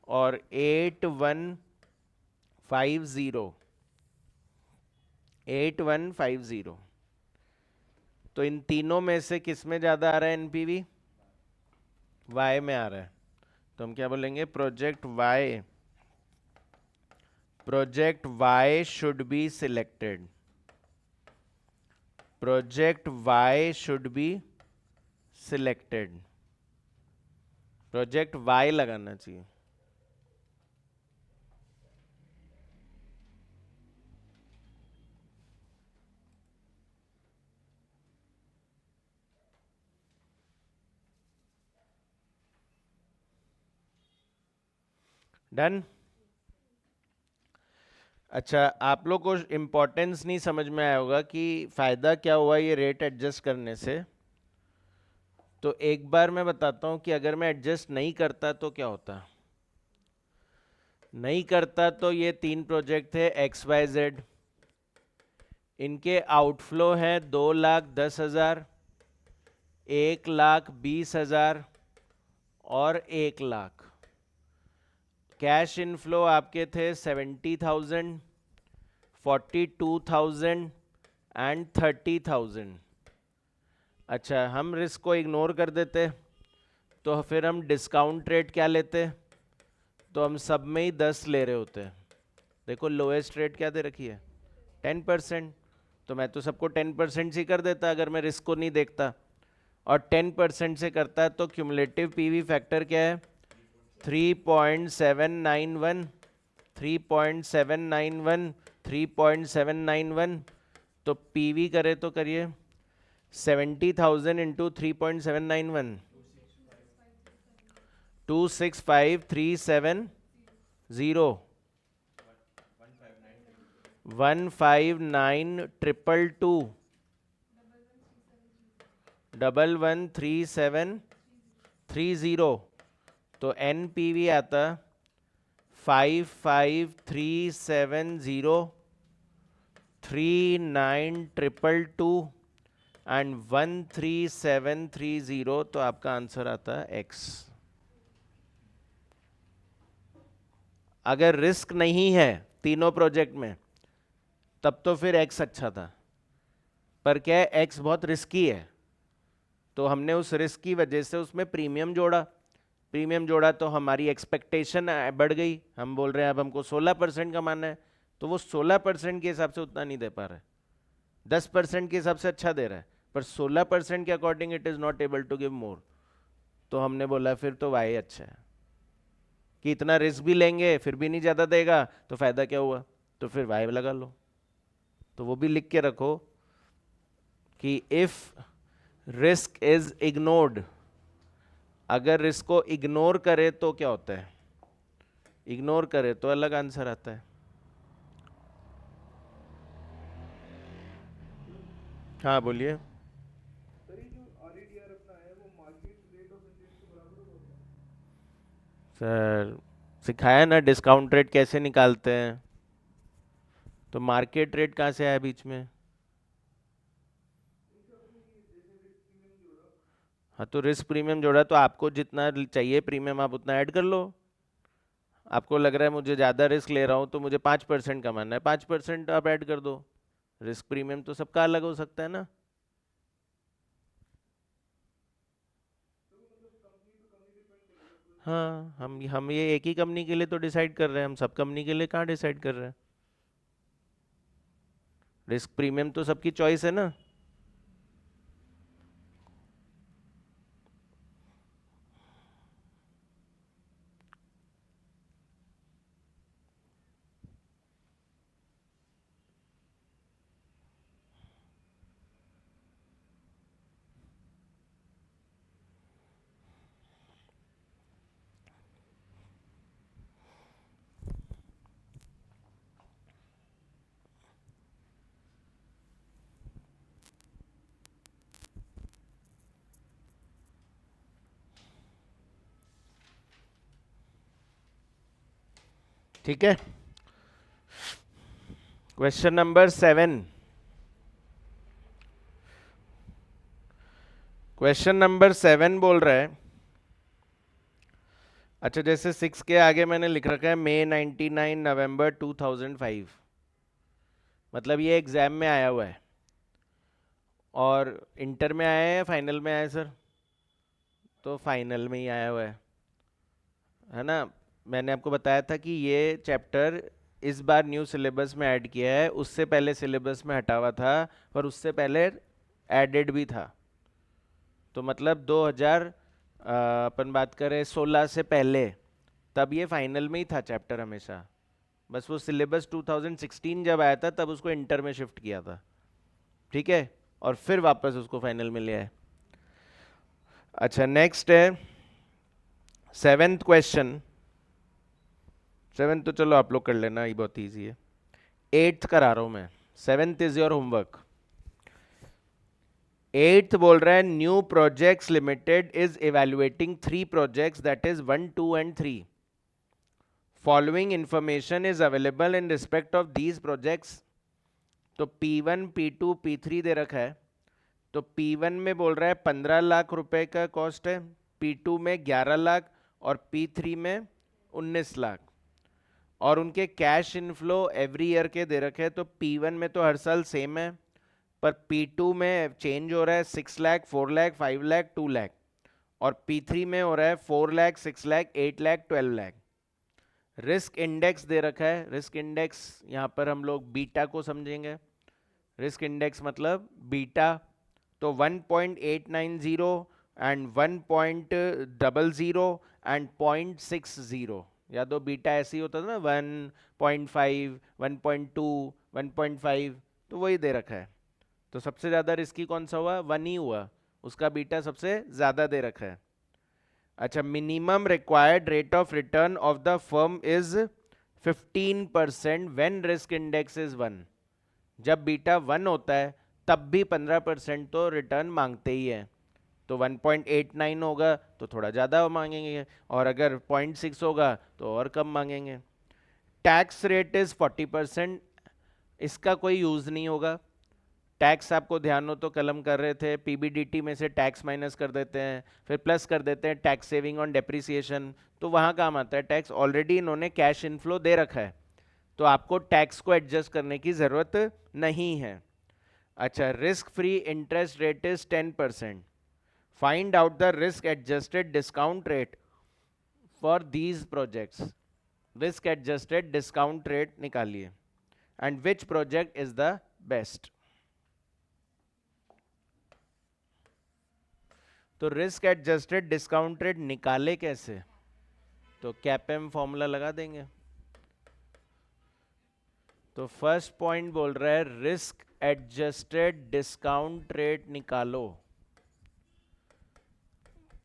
और 8,150, 8,150। तो इन तीनों में से किस में ज़्यादा आ रहा है एनपीवी? वाई में आ रहा है। तो हम क्या बोलेंगे? Project Y should be selected. Project Y should be selected. Project Y लगाना चाहिए। डन। अच्छा, आप लोग को इम्पोर्टेंस नहीं समझ में आया होगा कि फ़ायदा क्या हुआ ये रेट एडजस्ट करने से। तो एक बार मैं बताता हूँ कि अगर मैं एडजस्ट नहीं करता तो क्या होता। नहीं करता तो ये 3 प्रोजेक्ट थे XYZ, इनके आउटफ्लो है 2,10,000, 1,20,000 और 1,00,000। कैश इनफ्लो आपके थे 70,000, 42,000 एंड 30,000। अच्छा, हम रिस्क को इग्नोर कर देते, तो फिर हम डिस्काउंट रेट क्या लेते? तो हम सब में ही 10 ले रहे होते। देखो लोएस्ट रेट क्या दे रखी है? 10%। तो मैं तो सबको 10% से कर देता अगर मैं रिस्क को नहीं देखता, और 10% से करता है तो क्यूमुलेटिव पीवी फैक्टर क्या है? 3.791, 3.791, 3.791। तो पीवी करे तो करिए 70,000 इंटू 3.791, 265,370, 159,222, 11,3730। तो NPV आता 55,370, 39,222 एंड 13730। तो आपका आंसर आता है X। अगर रिस्क नहीं है तीनों प्रोजेक्ट में तब तो फिर X अच्छा था, पर क्या है X बहुत रिस्की है, तो हमने उस रिस्क की वजह से उसमें प्रीमियम जोड़ा। प्रीमियम जोड़ा तो हमारी एक्सपेक्टेशन बढ़ गई, हम बोल रहे हैं अब हमको 16% कमाना है, तो वो 16% के हिसाब से उतना नहीं दे पा रहा है, 10% के हिसाब से अच्छा दे रहा है, पर 16% के according it is not able to give more. तो हमने बोला फिर तो वाई अच्छा है, कि इतना रिस्क भी लेंगे फिर भी नहीं ज़्यादा देगा, तो फ़ायदा क्या हुआ? तो फिर वाई लगा लो। तो वो भी लिख के रखो कि इफ़ रिस्क इज इग्नोर्ड, अगर रिस्क को इग्नोर करे तो क्या होता है? इग्नोर करे तो अलग आंसर आता है। हाँ बोलिए। सर सिखाया ना डिस्काउंट रेट कैसे निकालते हैं, तो मार्केट रेट कहाँ से आया बीच में? हाँ तो रिस्क प्रीमियम जोड़ा तो आपको जितना चाहिए प्रीमियम आप उतना ऐड कर लो। आपको लग रहा है मुझे ज़्यादा रिस्क ले रहा हूँ तो मुझे 5% कमाना है, 5% आप ऐड कर दो। रिस्क प्रीमियम तो सबका अलग हो सकता है ना। हाँ हम ये एक ही कंपनी के लिए तो डिसाइड कर रहे हैं, हम सब कंपनी के लिए कहाँ डिसाइड कर रहे हैं। रिस्क प्रीमियम तो सबकी चॉइस है ना। ठीक है, क्वेश्चन नंबर 7। क्वेश्चन नंबर 7 बोल रहा है, अच्छा जैसे 6 के आगे मैंने लिख रखा है मई 99 नवंबर 2005, मतलब ये एग्जाम में आया हुआ है। और इंटर में आया है या फाइनल में आया है सर? तो फाइनल में ही आया हुआ है ना। मैंने आपको बताया था कि ये चैप्टर इस बार न्यू सिलेबस में ऐड किया है, उससे पहले सिलेबस में हटा हुआ था, और उससे पहले एडेड भी था। तो मतलब 2000 अपन बात करें 16 से पहले, तब ये फाइनल में ही था चैप्टर हमेशा। बस वो सिलेबस 2016 जब आया था तब उसको इंटर में शिफ्ट किया था, ठीक है, और फिर वापस उसको फाइनल में ले आए। अच्छा नेक्स्ट है 7th क्वेश्चन। 7th तो चलो आप लोग कर लेना, ये बहुत ईजी है। 8th करा रहा हूं मैं, 7th is your homework. 8th बोल रहा है new projects limited is evaluating 3 projects that is 1 2 and 3। Following information is available in respect of these projects. तो P1 P2 P3 दे रखा है। तो P1 में बोल रहा है 15 लाख रुपए का कॉस्ट है, P2 में 11 लाख, और P3 में 19 लाख। और उनके कैश इनफ्लो एवरी ईयर के दे रखे हैं। तो P1 में तो हर साल सेम है, पर P2 में चेंज हो रहा है, 6 लाख, 4 लाख, 5 लाख, 2 लाख। और P3 में हो रहा है 4 लाख, 6 लाख, 8 लाख, 12 लाख। रिस्क इंडेक्स दे रखा है। रिस्क इंडेक्स यहाँ पर हम लोग बीटा को समझेंगे। रिस्क इंडेक्स मतलब बीटा। तो 1.890 एंड 1.00 एंड 0.60। या तो बीटा ऐसे ही होता था ना, 1.5, 1.2, 1.5, तो वही दे रखा है। तो सबसे ज़्यादा रिस्की कौन सा हुआ? 1 ही हुआ, उसका बीटा सबसे ज़्यादा दे रखा है। अच्छा, minimum required rate of return of the firm is 15% when risk index is 1। जब बीटा 1 होता है तब भी 15% तो रिटर्न मांगते ही है। तो 1.89 होगा तो थोड़ा ज़्यादा मांगेंगे, और अगर 0.6 होगा तो और कम मांगेंगे। Tax rate is 40%। इसका कोई यूज़ नहीं होगा। टैक्स आपको ध्यान हो तो कलम कर रहे थे, पीबीडीटी में से टैक्स माइनस कर देते हैं, फिर प्लस कर देते हैं टैक्स सेविंग ऑन डेप्रिसिएशन, तो वहाँ काम आता है टैक्स। ऑलरेडी इन्होंने कैश इनफ्लो दे रखा है, तो आपको टैक्स को एडजस्ट करने की ज़रूरत नहीं है। अच्छा, risk free interest rate is 10%। Find out the risk adjusted discount rate for these projects. Risk adjusted discount rate निकालिए, and which project is the best. तो रिस्क एडजस्टेड डिस्काउंट रेट निकाले कैसे? तो कैपेम फॉर्मूला लगा देंगे। तो फर्स्ट पॉइंट बोल रहा है रिस्क एडजस्टेड डिस्काउंट रेट निकालो।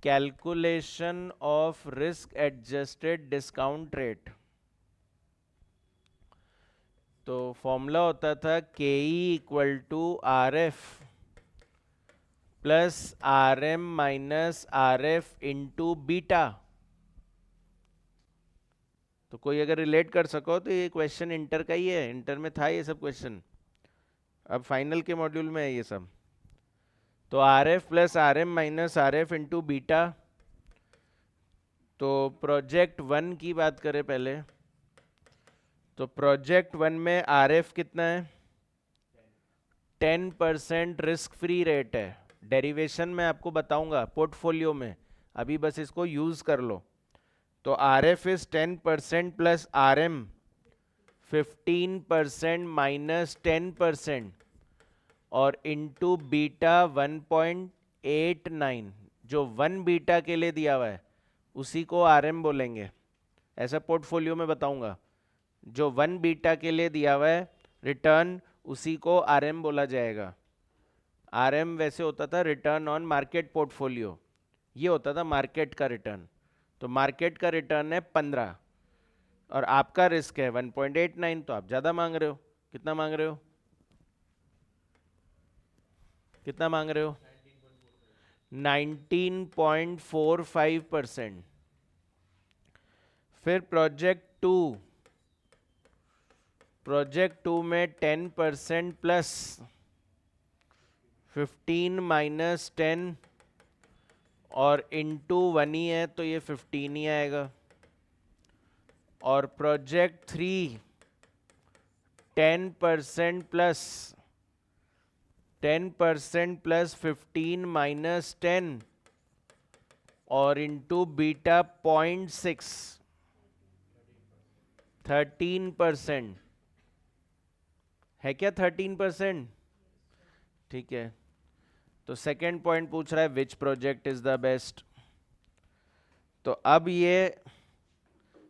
Calculation of risk adjusted discount rate. तो फॉर्मूला होता था K E equal to R F plus R M minus R F into beta. तो कोई अगर रिलेट कर सको तो ये क्वेश्चन इंटर का ही है, इंटर में था ये सब क्वेश्चन, अब फाइनल के मॉड्यूल में है ये सब। तो R F plus R M minus R F into beta. तो प्रोजेक्ट 1 की बात करें पहले, तो प्रोजेक्ट 1 में आर एफ कितना है? 10% रिस्क फ्री रेट है। डेरिवेशन में आपको बताऊंगा पोर्टफोलियो में, अभी बस इसको यूज कर लो। तो R F is 10% plus R M 15% minus 10% और इंटू बीटा 1.89। जो 1 बीटा के लिए दिया हुआ है उसी को आर एम बोलेंगे, ऐसा पोर्टफोलियो में बताऊंगा। जो 1 बीटा के लिए दिया हुआ है रिटर्न, उसी को आर एम बोला जाएगा। आर एम वैसे होता था रिटर्न ऑन मार्केट पोर्टफोलियो, ये होता था मार्केट का रिटर्न। तो मार्केट का रिटर्न है 15 और आपका रिस्क है 1.89, तो आप ज़्यादा मांग रहे हो। कितना मांग रहे हो? कितना मांग रहे हो? 19.45%। फिर प्रोजेक्ट टू में 10% प्लस 15 माइनस 10 और इंटू 1 ही है तो ये 15 ही आएगा। और प्रोजेक्ट 3 10% प्लस 15 माइनस 10 और इंटू बीटा 0.6 13% है क्या? 13%। ठीक है, तो सेकेंड पॉइंट पूछ रहा है विच प्रोजेक्ट इज द बेस्ट। तो अब ये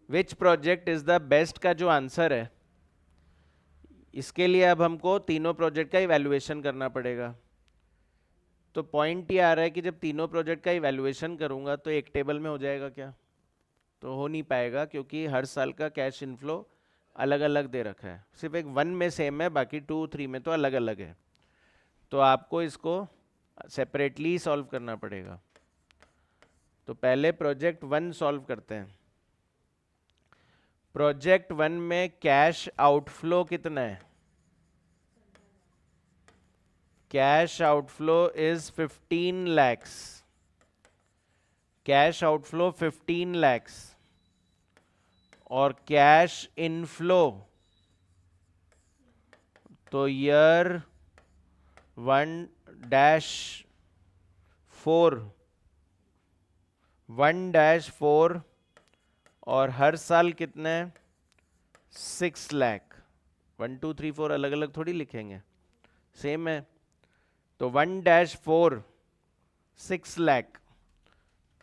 विच प्रोजेक्ट इज द बेस्ट का जो आंसर है, इसके लिए अब हमको तीनों प्रोजेक्ट का इवैल्यूएशन करना पड़ेगा। तो पॉइंट ये आ रहा है कि जब तीनों प्रोजेक्ट का इवैल्यूएशन करूंगा तो एक टेबल में हो जाएगा क्या? तो हो नहीं पाएगा, क्योंकि हर साल का कैश इनफ्लो अलग अलग दे रखा है। सिर्फ एक 1 में सेम है, बाकी 2 3 में तो अलग अलग है। तो आपको इसको सेपरेटली सॉल्व करना पड़ेगा। तो पहले प्रोजेक्ट 1 सॉल्व करते हैं। प्रोजेक्ट 1 में कैश आउटफ्लो कितना है? Cash outflow is 15 lakhs। Cash outflow 15 lakhs और कैश इनफ्लो तो ईयर 1-4 और हर साल कितना है? 6 लाख। 1 2 3 4 अलग अलग थोड़ी लिखेंगे, सेम है। तो 1-4 6 लाख,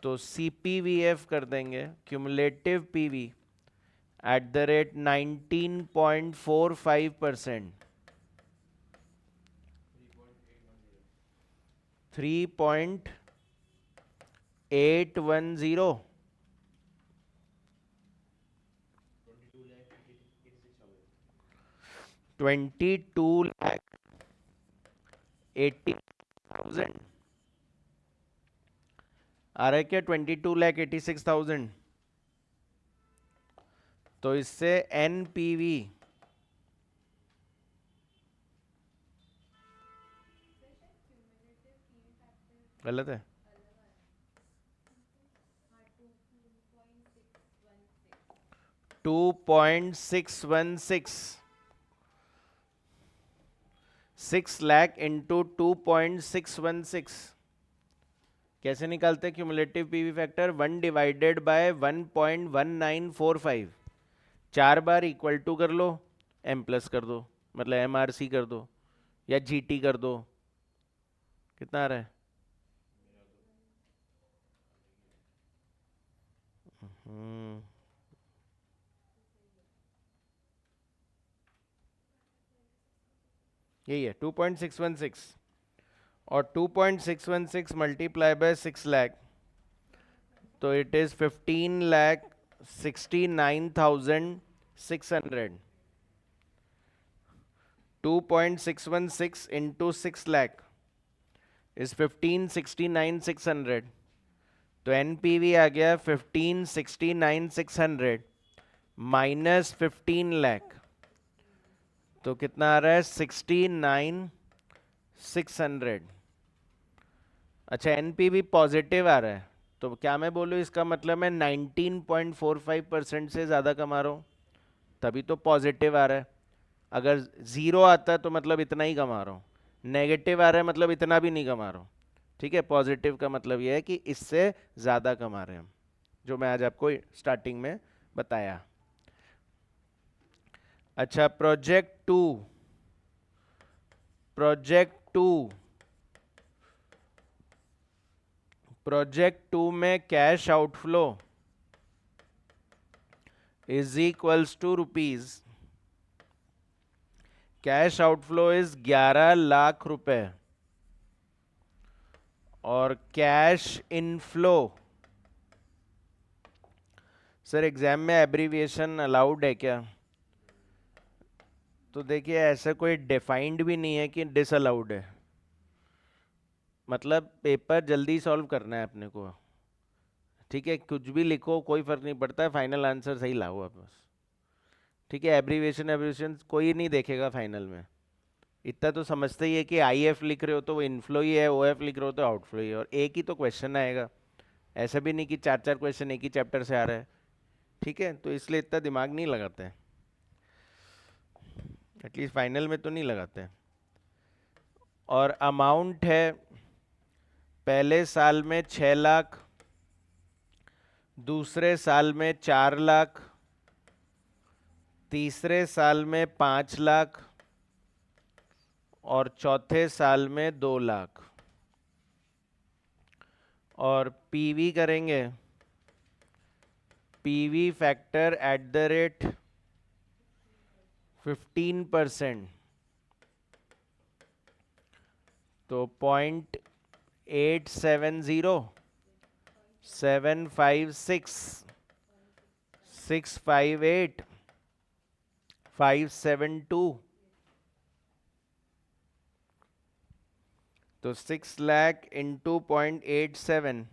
तो CPVF कर देंगे, क्यूमुलेटिव PV @ 19.45%। 3.810 22,80,000 आ रहा है क्या? 22,86,000। तो इससे NPV गलत है। 2.616 6 लाख इंटू 2.616 कैसे निकालते हैं cumulative PV factor? 1 divided by 1.1945। 4 बार इक्वल टू कर लो, M प्लस कर दो, मतलब MRC कर दो या GT कर दो। कितना आ रहा है? यही है 2.616 और 2.616 मल्टीप्लाई बाय 6 लाख, तो it is 15,69,600। 2.616 into 6 lakh is 15,69,600। तो NPV आ गया 15,69,600 माइनस 15 लाख, तो कितना आ रहा है? 69,600। अच्छा एनपीवी पॉजिटिव आ रहा है, तो क्या मैं बोलूँ इसका मतलब मैं 19.45% से ज़्यादा कमा रहा हूँ, तभी तो पॉजिटिव आ रहा है। अगर ज़ीरो आता है तो मतलब इतना ही कमा रहा हूँ, नेगेटिव आ रहा है मतलब इतना भी नहीं कमा रहा हूँ। ठीक है, पॉजिटिव का मतलब यह है कि इससे ज़्यादा कमा रहे हैं हम, जो मैं आज आपको स्टार्टिंग में बताया। अच्छा प्रोजेक्ट 2 में cash outflow is equals to rupees, cash outflow is 11 lakh रुपए और कैश इनफ्लो, सर एग्जाम में एब्रीविएशन अलाउड है क्या? तो देखिए ऐसा कोई डिफाइंड भी नहीं है कि डिसअलाउड है, मतलब पेपर जल्दी सॉल्व करना है अपने को। ठीक है, कुछ भी लिखो कोई फर्क नहीं पड़ता है, फाइनल आंसर सही लाओ आप बस। ठीक है, एब्रीविएशन एब्रीविएशन कोई नहीं देखेगा फाइनल में। इतना तो समझते ही है कि आई एफ लिख रहे हो तो वो इनफ्लो ही है, ओ एफ लिख रहे हो तो आउटफ्लो ही है, और एक ही तो क्वेश्चन आएगा। ऐसा भी नहीं कि चार चार क्वेश्चन एक ही चैप्टर से आ रहा है। ठीक है, तो इसलिए इतना दिमाग नहीं लगाते हैं, एटलीस्ट फाइनल में तो नहीं लगाते हैं। और अमाउंट है पहले साल में 6 लाख, दूसरे साल में 4 लाख, तीसरे साल में 5 लाख और चौथे साल में 2 लाख। और पीवी करेंगे, PV factor at the rate 15%, तो 0.870, 756, 658, 572, तो 6 लाख इंटू 0.87,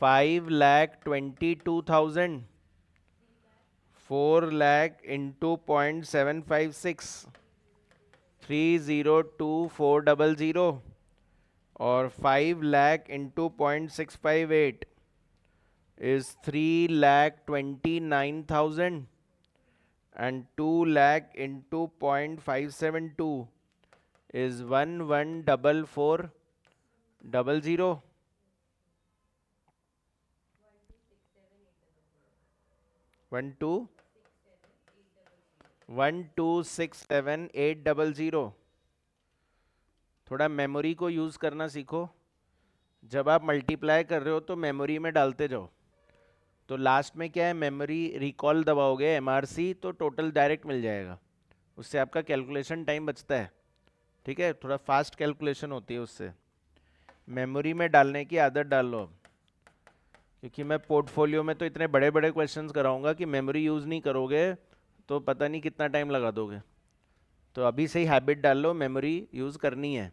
5,22,000, 4 लाख इंटू 0.756, 302,400, और 5 lakh into 0.658 is 3,29,000, and 2 lakh into 0.572 is 11,4,400. 12,67800। थोड़ा मेमोरी को यूज़ करना सीखो, जब आप मल्टीप्लाई कर रहे हो तो मेमोरी में डालते जाओ। तो लास्ट में क्या है, मेमोरी रिकॉल दबाओगे एमआरसी तो टोटल डायरेक्ट मिल जाएगा, उससे आपका कैलकुलेशन टाइम बचता है। ठीक है, थोड़ा फास्ट कैलकुलेशन होती है उससे। मेमोरी में डालने की आदत डाल लो अब, क्योंकि मैं पोर्टफोलियो में तो इतने बड़े बड़े क्वेश्चंस कराऊंगा कि मेमोरी यूज़ नहीं करोगे तो पता नहीं कितना टाइम लगा दोगे। तो अभी से ही हैबिट डाल लो, मेमोरी यूज़ करनी है।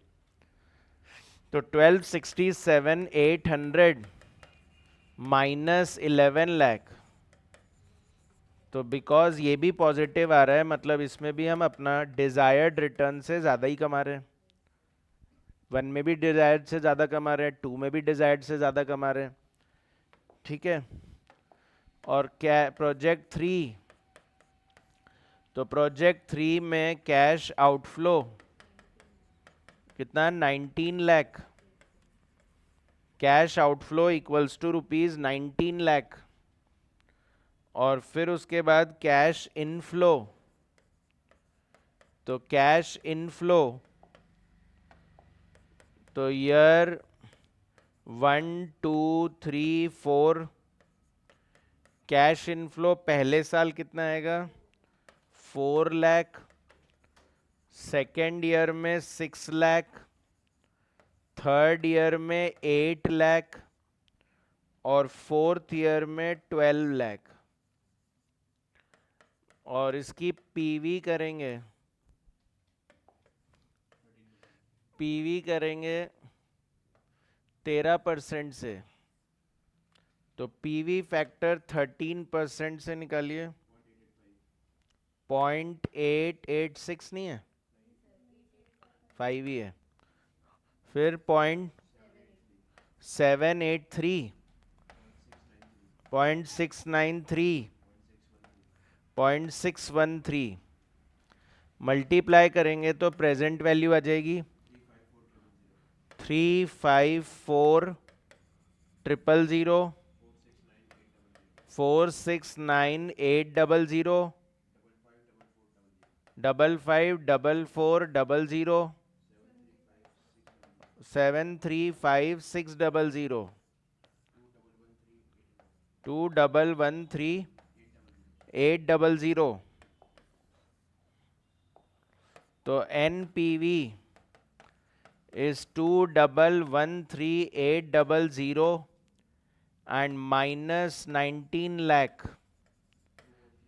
तो 12,67,800 माइनस 11 लाख, तो बिकॉज ये भी पॉजिटिव आ रहा है मतलब इसमें भी हम अपना डिजायर्ड रिटर्न से ज़्यादा ही कमा रहे हैं। 1 में भी डिजायर्ड से ज़्यादा कमा रहे हैं, 2 में भी डिजायर्ड से ज़्यादा कमा रहे हैं। ठीक है, और क्या प्रोजेक्ट 3, तो प्रोजेक्ट 3 में कैश आउटफ्लो कितना, 19 lakh. Cash outflow equals to ₹19 lakh. और फिर उसके बाद कैश इनफ्लो, तो कैश इनफ्लो तो ईयर 1, 2, 3, 4 कैश इनफ्लो पहले साल कितना आएगा, 4 लाख, सेकेंड ईयर में 6 लाख, थर्ड ईयर में 8 लाख और फोर्थ ईयर में 12 लाख। और इसकी पीवी करेंगे, पीवी करेंगे 13% से, तो पीवी फैक्टर 13% से निकालिए, 0.886 नहीं है, 5 ही है, फिर 0.7, 783.693.613 मल्टीप्लाई करेंगे तो प्रेजेंट वैल्यू आ जाएगी 354,000 469,800 554400 735,600 2113800 तो NPV is 2113800 and minus 19 lakh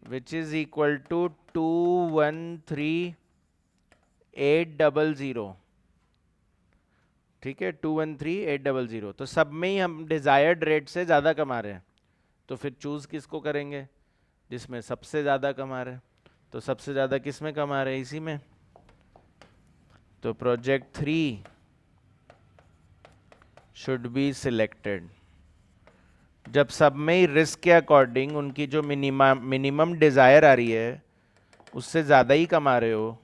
which is equal to 213,800. ठीक है, 213,800. तो सब में ही हम डिजायर्ड रेट से ज़्यादा कमा रहे हैं, तो फिर चूज़ किसको करेंगे? जिसमें सबसे ज़्यादा कमा रहे हैं. तो सबसे ज़्यादा किस में कमा रहे हैं? इसी में. तो प्रोजेक्ट 3 शुड बी सिलेक्टेड. जब सब में ही रिस्क के अकॉर्डिंग उनकी जो मिनिमम डिज़ायर आ रही है उससे ज़्यादा ही कमा रहे हो,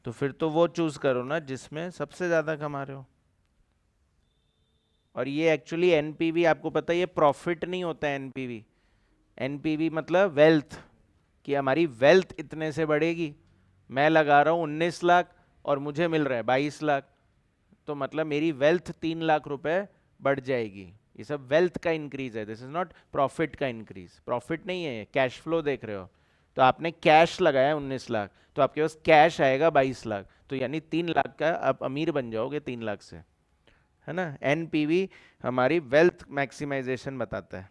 तो फिर तो वो चूज़ करो ना जिसमें सबसे ज़्यादा कमा रहे हो. और ये एक्चुअली एनपीवी, आपको पता है ये प्रॉफिट नहीं होता है. एनपीवी, एनपीवी मतलब वेल्थ, कि हमारी वेल्थ इतने से बढ़ेगी. मैं लगा रहा हूँ 19 लाख और मुझे मिल रहा है 22 लाख, तो मतलब मेरी वेल्थ 3 लाख रुपए बढ़ जाएगी. ये सब वेल्थ का इंक्रीज है. दिस इज नॉट प्रॉफिट का इंक्रीज. प्रॉफिट नहीं है, कैश फ्लो देख रहे हो. तो आपने कैश लगाया 19 लाख, तो आपके पास कैश आएगा 22 लाख, तो यानी 3 लाख का आप अमीर बन जाओगे 3 लाख से, है ना. एनपीवी हमारी वेल्थ मैक्सिमाइजेशन बताता है.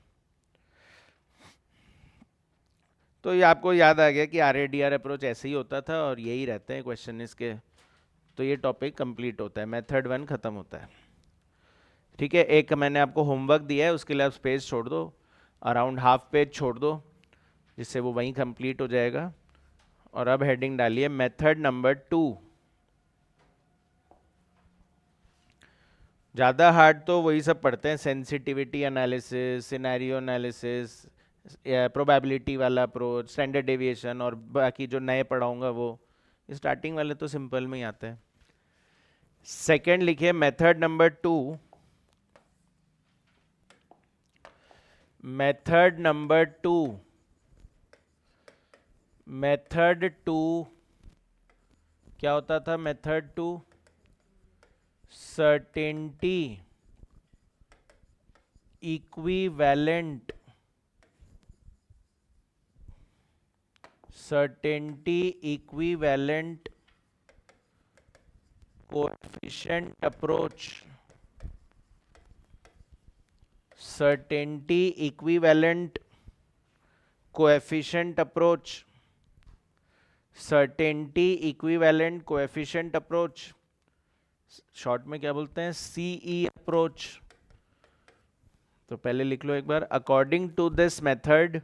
तो ये आपको याद आ गया कि RADR अप्रोच ऐसे ही होता था और यही रहते हैं क्वेश्चन इसके. तो ये टॉपिक कंप्लीट होता है, मेथड 1 खत्म होता है. ठीक है, एक मैंने आपको होमवर्क दिया है, उसके लिए आप स्पेस छोड़ दो, अराउंड हाफ पेज छोड़ दो, जिससे वो वहीं कंप्लीट हो जाएगा. और अब हेडिंग डालिए मेथड नंबर 2. ज़्यादा हार्ड तो वही सब पढ़ते हैं, sensitivity analysis, scenario analysis, probability वाला अप्रोच, स्टैंडर्ड डेविएशन, और बाकी जो नए पढ़ाऊंगा वो. स्टार्टिंग वाले तो सिंपल में ही आते हैं. सेकेंड लिखिए method number 2. Method number 2, method 2 क्या होता था? Method 2 certainty equivalent, certainty equivalent coefficient approach, certainty equivalent coefficient approach, certainty equivalent coefficient approach, short में क्या बोलते हैं? CE approach. तो पहले लिख लो एक बार. According to this method,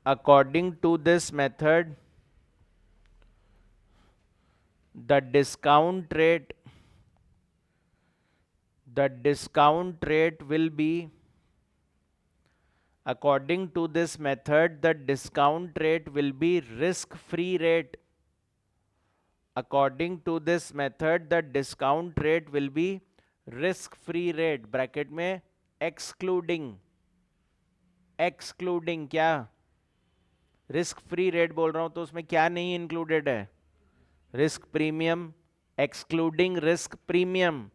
according to this method the discount rate, the discount rate will be, according to this method the discount rate will be risk free rate. According to this method the discount rate will be risk free rate, bracket में excluding, excluding क्या? रिस्क फ्री रेट बोल रहा हूं तो उसमें क्या नहीं इंक्लूडेड है? Risk premium, excluding risk premium.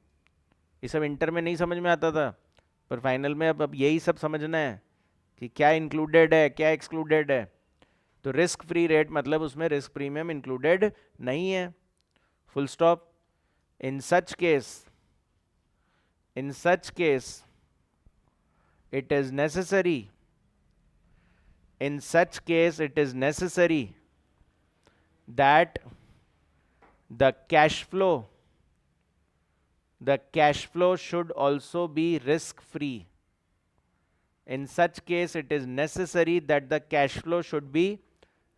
ये सब इंटर में नहीं समझ में आता था, पर फाइनल में अब यही सब समझना है कि क्या इंक्लूडेड है, क्या एक्सक्लूडेड है. तो रिस्क फ्री रेट मतलब उसमें रिस्क प्रीमियम इंक्लूडेड नहीं है. Full stop. In such case, in such case it is necessary, in such case it is necessary that the cash flow, the cash flow should also be risk free. In such case it is necessary that the cash flow should be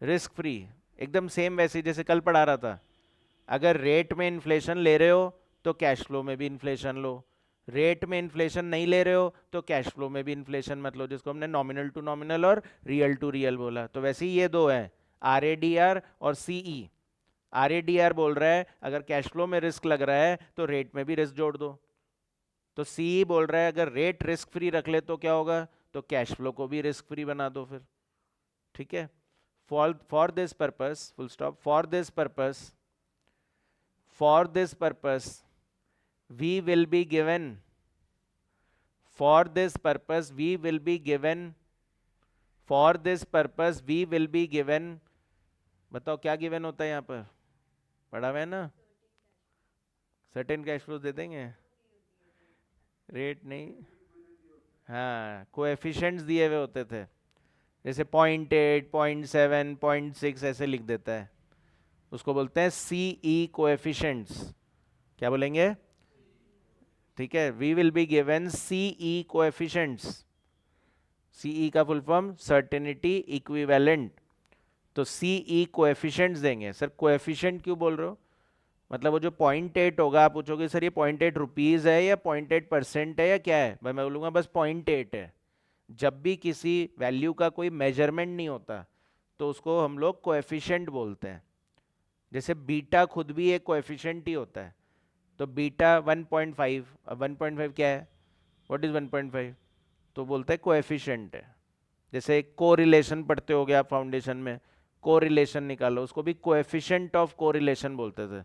risk free. एकदम सेम वैसे जैसे कल पढ़ा रहा था. अगर रेट में इन्फ्लेशन ले रहे हो तो कैश फ्लो में भी इन्फ्लेशन लो. रेट में इन्फ्लेशन नहीं ले रहे हो तो कैश फ्लो में भी इन्फ्लेशन मत लो, जिसको हमने नॉमिनल टू नॉमिनल और रियल टू रियल बोला। तो वैसे ही ये दो हैं, आरएडीआर और सीई। आरएडीआर बोल रहा है अगर कैश फ्लो में रिस्क लग रहा है तो रेट में भी रिस्क जोड़ दो, तो सीई बोल रहा है अगर रेट रिस्क फ्री रख ले तो क्या होगा, तो कैश फ्लो को भी रिस्क फ्री बना दो फिर। ठीक है, for this purpose, full stop, for this purpose we will be given for this purpose we will be given for this purpose we will be given। बताओ क्या गिवन होता है यहाँ पर, पढ़ा हुआ है ना, सर्टेन कैश फ्लो दे देंगे, रेट नहीं, हाँ कोएफिशिएंट्स दिए हुए होते थे, जैसे 0.8 0.7 0.6 ऐसे लिख देता है, उसको बोलते हैं सीई कोएफिशिएंट्स। क्या बोलेंगे, ठीक है, we will be given CE coefficients. CE का फुल फॉर्म सर्टेनिटी इक्विवेलेंट, तो सीई कोएफिशिएंट्स देंगे। सर कोएफिशिएंट क्यों बोल रहे हो, मतलब वो जो 0.8 होगा, आप पूछोगे सर ये 0.8 रुपीज़ है या 0.8% है या क्या है, भाई मैं बोलूँगा बस 0.8 है। जब भी किसी वैल्यू का कोई मेजरमेंट नहीं होता तो उसको हम लोग कोएफिशिएंट बोलते हैं। जैसे बीटा खुद भी एक कोएफिशिएंट ही होता है, तो बीटा 1.5, अब 1.5 क्या है, व्हाट इज 1.5, तो बोलते हैं कोएफिशिएंट है। जैसे कोरिलेशन पढ़ते हो गया आप फाउंडेशन में, कोरिलेशन निकालो, उसको भी कोएफिशिएंट ऑफ कोरिलेशन बोलते थे।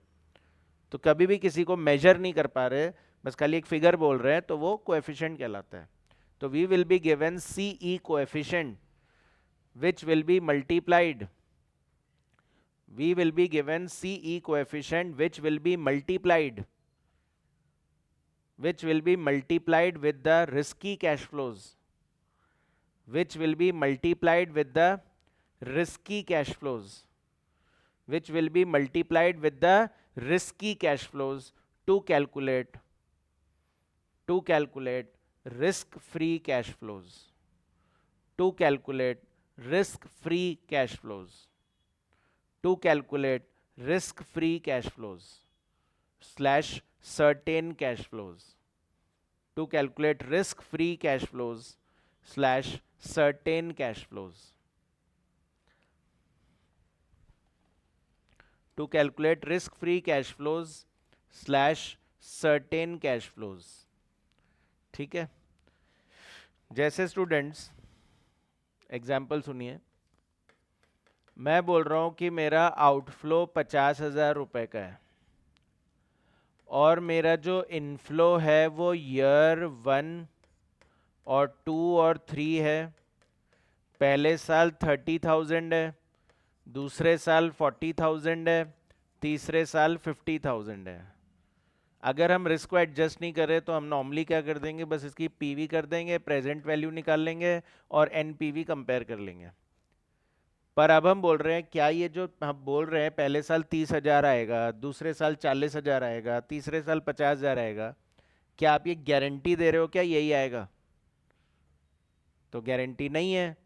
तो कभी भी किसी को मेजर नहीं कर पा रहे, बस खाली एक फिगर बोल रहे हैं, तो वो कोएफिशिएंट कहलाता है। तो we will be given CE coefficient which will be multiplied, we will be given CE coefficient which will be multiplied with the risky cash flows, which will be multiplied with the risky cash flows, which will be multiplied with the risky cash flows to calculate risk free cash flows, to calculate risk free cash flows, to calculate risk free cash flows slash certain cash flows, to calculate risk free cash flows slash certain cash flows, to calculate risk free cash flows slash certain cash flows। ठीक है, जैसे स्टूडेंट्स एग्जाम्पल सुनिए, मैं बोल रहा हूं कि मेरा आउटफ्लो 50,000 रुपए का है और मेरा जो इनफ्लो है वो ईयर 1 और 2 और 3 है। पहले साल 30,000 है, दूसरे साल 40,000 है, तीसरे साल 50,000 है। अगर हम रिस्क को एडजस्ट नहीं करें तो हम नॉर्मली क्या कर देंगे, बस इसकी पीवी कर देंगे, प्रेजेंट वैल्यू निकाल लेंगे और एनपीवी कंपेयर कर लेंगे। पर अब हम बोल रहे हैं क्या ये जो हम बोल रहे हैं पहले साल 30,000 आएगा, दूसरे साल 40,000 आएगा, तीसरे साल 50,000 आएगा, क्या आप ये गारंटी दे रहे हो क्या यही आएगा, तो गारंटी नहीं है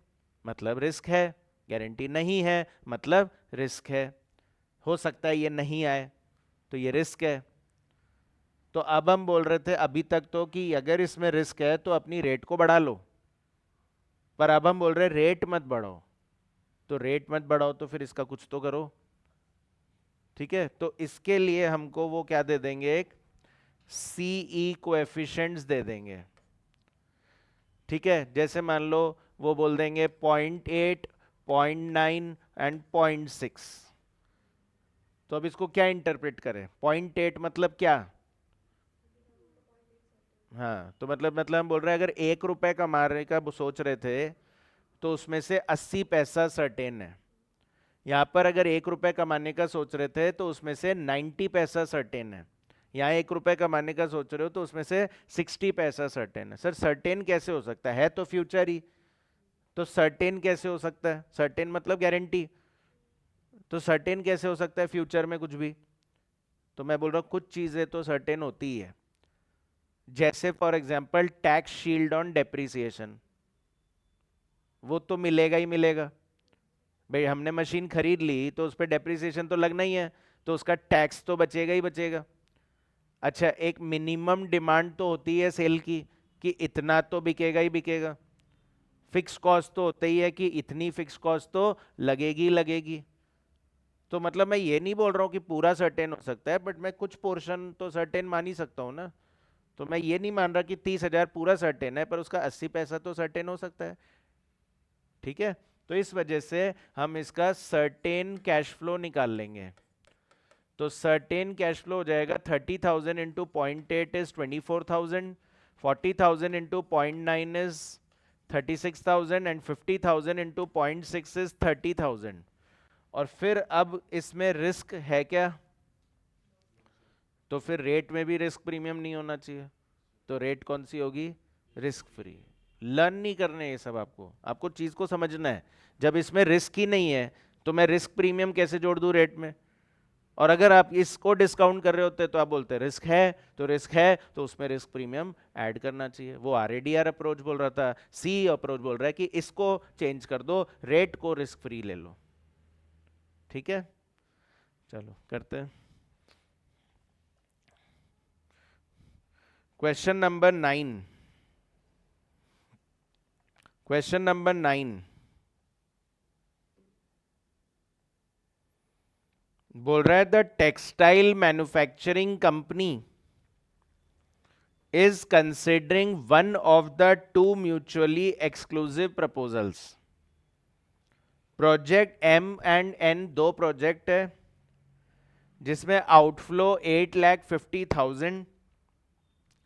मतलब रिस्क है, गारंटी नहीं है मतलब रिस्क है, हो सकता है ये नहीं आए तो ये रिस्क है। तो अब हम बोल रहे थे अभी तक तो कि अगर इसमें रिस्क है तो अपनी रेट को बढ़ा लो, पर अब हम बोल रहे हैं रेट मत बढ़ाओ, तो रेट मत बढ़ाओ तो फिर इसका कुछ तो करो। ठीक है, तो इसके लिए हमको वो क्या दे देंगे, एक सीई कोएफिशिएंट्स दे देंगे। ठीक है, जैसे मान लो वो बोल देंगे 0.8 0.9 एंड 0.6, तो अब इसको क्या इंटरप्रेट करें, 0.8 मतलब क्या, हाँ तो मतलब हम बोल रहे हैं अगर 1 रुपए कमाने का सोच रहे थे तो उसमें से 80 पैसा सर्टेन है। यहाँ पर अगर 1 रुपए कमाने का सोच रहे थे तो उसमें से 90 पैसा सर्टेन है। यहाँ 1 रुपए कमाने का सोच रहे हो तो उसमें से 60 पैसा सर्टेन है। सर सर्टेन कैसे हो सकता है तो फ्यूचर ही, तो सर्टेन कैसे हो सकता है, सर्टेन मतलब गारंटी, तो सर्टेन कैसे हो सकता है फ्यूचर में कुछ भी, तो मैं बोल रहा हूँ कुछ चीजें तो सर्टेन होती ही है। जैसे for example tax shield on depreciation, वो तो मिलेगा ही मिलेगा, भाई हमने मशीन खरीद ली तो उस पर डेप्रिसिएशन तो लगना ही है, तो उसका टैक्स तो बचेगा ही बचेगा। अच्छा, एक मिनिमम डिमांड तो होती है सेल की कि इतना तो बिकेगा ही बिकेगा। फिक्स कॉस्ट तो होता ही है कि इतनी फिक्स कॉस्ट तो लगेगी ही लगेगी। तो मतलब मैं ये नहीं बोल रहा हूँ कि पूरा सर्टेन हो सकता है, बट मैं कुछ पोर्शन तो सर्टेन मान ही सकता हूँ ना। तो मैं ये नहीं मान रहा कि 30,000 पूरा सर्टेन है, पर उसका 80 पैसा तो सर्टेन हो सकता है। ठीक है, तो इस वजह से हम इसका सर्टेन कैश फ्लो निकाल लेंगे। तो सर्टेन कैश फ्लो हो जाएगा 30,000 into 0.8 is 24,000, 40,000 into 0.9 is 36,000 and 50,000 into 0.6 is 30,000। और फिर अब इसमें रिस्क है क्या? तो फिर रेट में भी रिस्क प्रीमियम नहीं होना चाहिए। तो रेट कौन सी होगी? Risk free. लर्न नहीं करने ये सब, आपको आपको चीज को समझना है। जब इसमें रिस्क ही नहीं है तो मैं रिस्क प्रीमियम कैसे जोड़ दूं रेट में? और अगर आप इसको डिस्काउंट कर रहे होते तो आप बोलते रिस्क है, तो रिस्क है तो उसमें रिस्क प्रीमियम ऐड करना चाहिए। वो आरएडीआर अप्रोच बोल रहा था, सी अप्रोच बोल रहा है कि इसको चेंज कर दो, रेट को रिस्क फ्री ले लो। ठीक है, चलो करते हैं क्वेश्चन नंबर 9। क्वेश्चन नंबर 9 बोल रहा है the textile manufacturing company is considering one of the two mutually exclusive proposals. Project M and N दो प्रोजेक्ट है जिसमें आउटफ्लो 8,50,000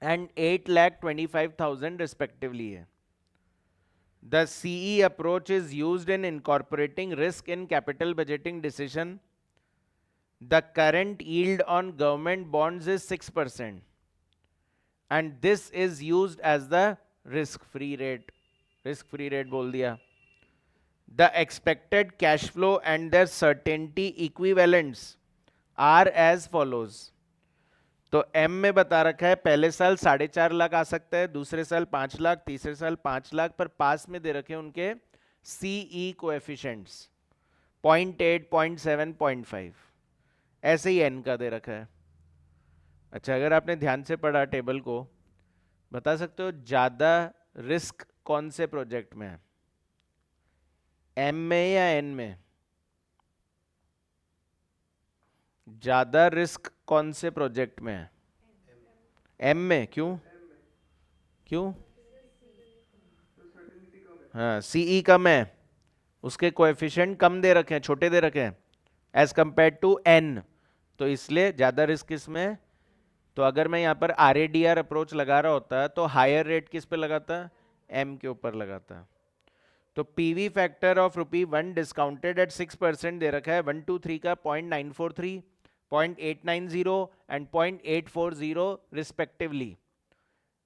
एंड 8,25,000 रिस्पेक्टिवली है। The CE approach is used in incorporating risk in capital budgeting decision. The current yield on government bonds is 6%. And this is used as the risk free rate. risk free rate बोल दिया। The expected cash flow and their certainty equivalents are as follows. तो M में बता रखा है पहले साल 4.5 लाख आ सकता है, दूसरे साल 5 लाख, तीसरे साल 5 लाख, पर पास में दे रखे हैं उनके CE कोएफिशिएंट्स 0.8, 0.7, 0.5, ऐसे ही N का दे रखा है। अच्छा, अगर आपने ध्यान से पढ़ा टेबल को, बता सकते हो ज्यादा रिस्क कौन से प्रोजेक्ट में है, M में या N में? ज्यादा रिस्क कौन से प्रोजेक्ट में है? M में। क्यों? क्यों? हाँ, CE कम है, उसके कोएफिशिएंट कम दे रखे हैं, छोटे दे रखे हैं एज कंपेयर टू N, तो इसलिए ज्यादा रिस्क इसमें। तो अगर मैं यहाँ पर RADR अप्रोच लगा रहा होता तो हायर रेट किस पे लगाता? M के ऊपर लगाता। तो PV factor of ₹1 discounted eight 6% दे रखा है 1 2 3 का 0.943, 0.890 and 0.840 respectively.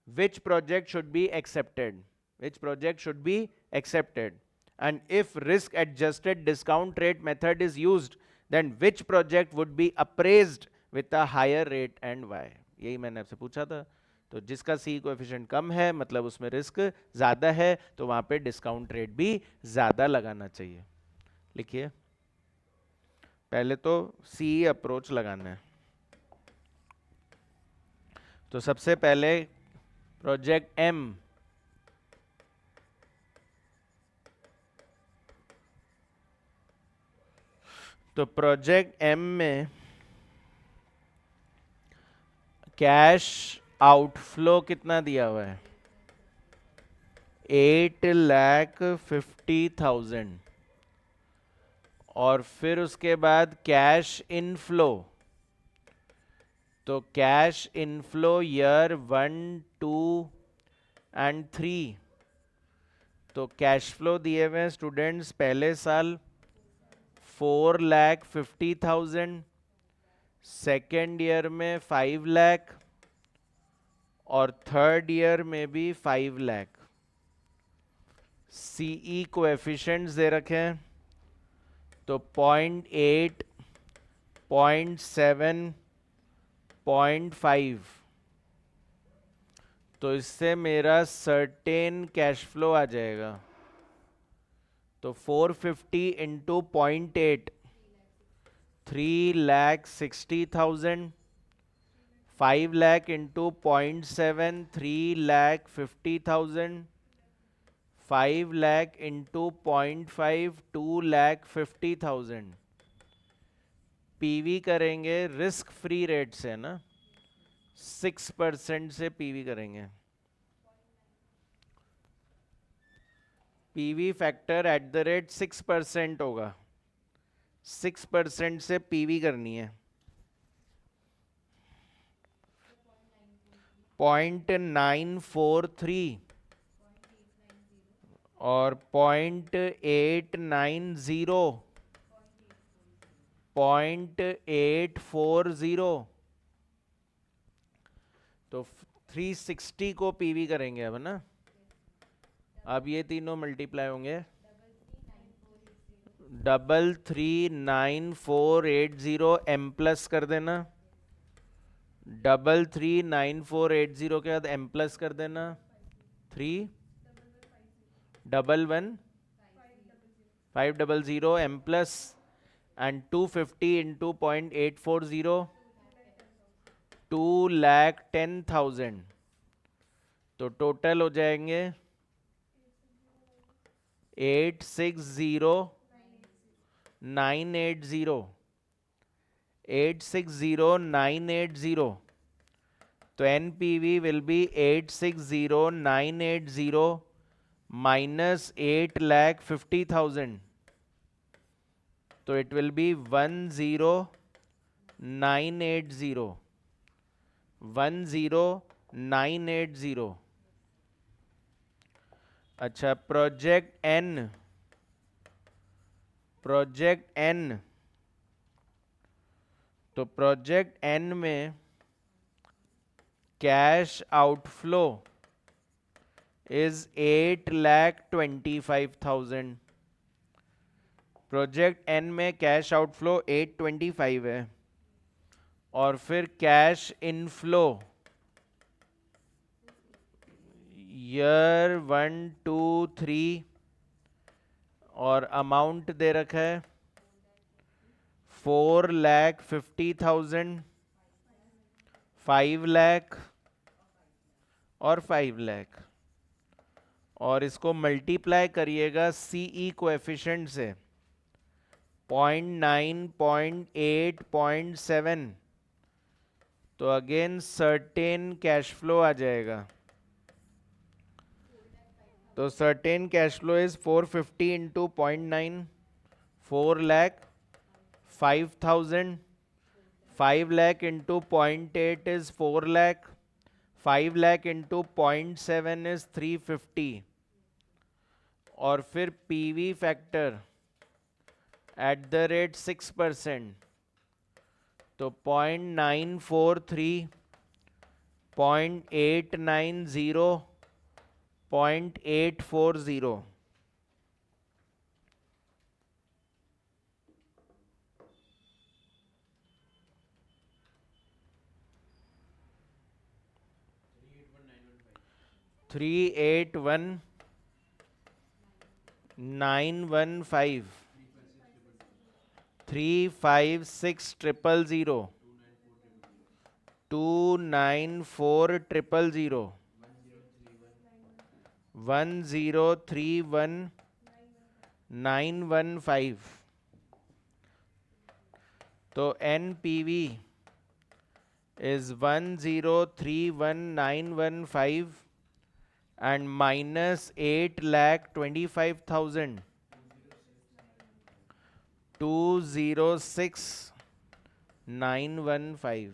Which project should be accepted? Which project should be accepted? And if risk adjusted discount rate method is used, then which project would be appraised with a higher rate and why? यही मैंने आपसे पूछा था। तो जिसका सी कोएफिशिएंट कम है मतलब उसमें रिस्क ज्यादा है, तो वहां पे डिस्काउंट रेट भी ज्यादा लगाना चाहिए। लिखिए, पहले तो सी अप्रोच लगाना है। तो सबसे पहले प्रोजेक्ट M, तो प्रोजेक्ट M में कैश आउटफ्लो कितना दिया हुआ है? 8,50,000। और फिर उसके बाद कैश इनफ्लो, तो कैश इनफ्लो ईयर 1, 2 एंड 3। तो कैश फ्लो दिए हुए हैं स्टूडेंट्स पहले साल 4,50,000, सेकेंड ईयर में 5 लाख और थर्ड ईयर में भी 5 लाख। सीई कोएफिशिएंट्स दे रखे हैं, तो 0.8, 0.7, 0.5। तो इससे मेरा सर्टेन कैश फ्लो आ जाएगा। तो 450 into 0.8, 3,60,000, 5 lakh into 0.7, 3 lakh 50,000. 5 lakh into 0.5, 2 lakh 50,000. PV करेंगे रिस्क फ्री रेट से ना, 6% से पीवी करेंगे. PV factor at the rate 6% होगा. 6% से पीवी करनी है. 0.943 और 0.890, 0.840. तो 360 को पीवी करेंगे अब ना. अब ये तीनों मल्टीप्लाई होंगे. 339480 एम प्लस कर देना. 339480 के बाद एम प्लस कर देना. 311,500 एम प्लस एंड 250 इंटू 0.840, 2,10,000. तो टोटल हो जाएंगे 860,980. 860,980. तो NPV will be 860,980 minus 8,50,000. तो it will be 10,980. 10,980. अच्छा, प्रोजेक्ट N. तो प्रोजेक्ट N में cash outflow is 8,25,000. Project N में कैश आउटफ्लो 825 है. और फिर कैश इनफ्लो ईयर 1, 2, 3 और अमाउंट दे रखा है 4,50,000, 5 लाख और 5 लाख. और इसको मल्टीप्लाई करिएगा सीई कोएफिशिएंट से 0.9, 0.8, 0.7. तो अगेन सर्टेन कैश फ्लो आ जाएगा. तो certain cash flow is 450 into 0.9, 4,05,000. 5 lakh into 0.8 is 4 lakh. 5 lakh into 0.7 is 350. और फिर PV factor at the rate 6%. तो 0.943, 0.890, 0.840. $381,915. 356,000. 294,000. 1,031,915. तो NPV is 1,031,915 and minus 8,25,000. 206,915.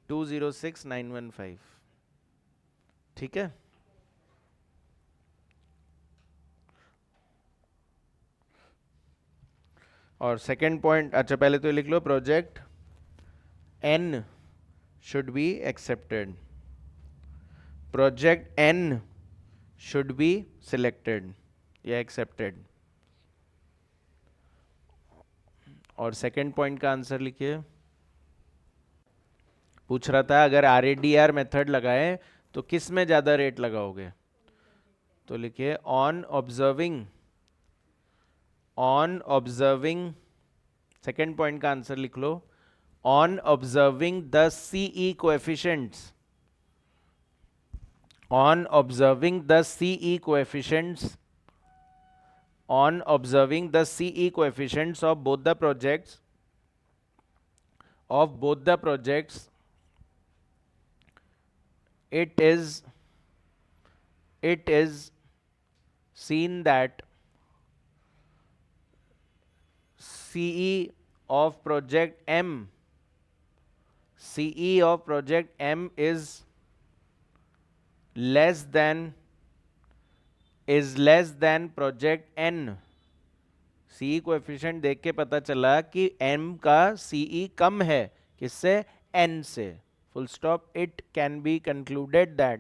206,915. ठीक है. और सेकेंड पॉइंट, अच्छा पहले तो लिख लो project N should be accepted. Project N should be selected या accepted. और सेकेंड पॉइंट का आंसर लिखिए. पूछ रहा था अगर RADR मेथड लगाए तो किस में ज्यादा रेट लगाओगे. तो लिखिए ऑन ऑब्जर्विंग. सेकेंड पॉइंट का आंसर लिख लो on observing the CE coefficients, on observing the CE coefficients, on observing the CE coefficients of both the projects, it is seen that CE of project M, CE of project M is less than project N. CE coefficient देख के पता चला कि M का CE कम है, किससे? N से. Full stop. It can be concluded that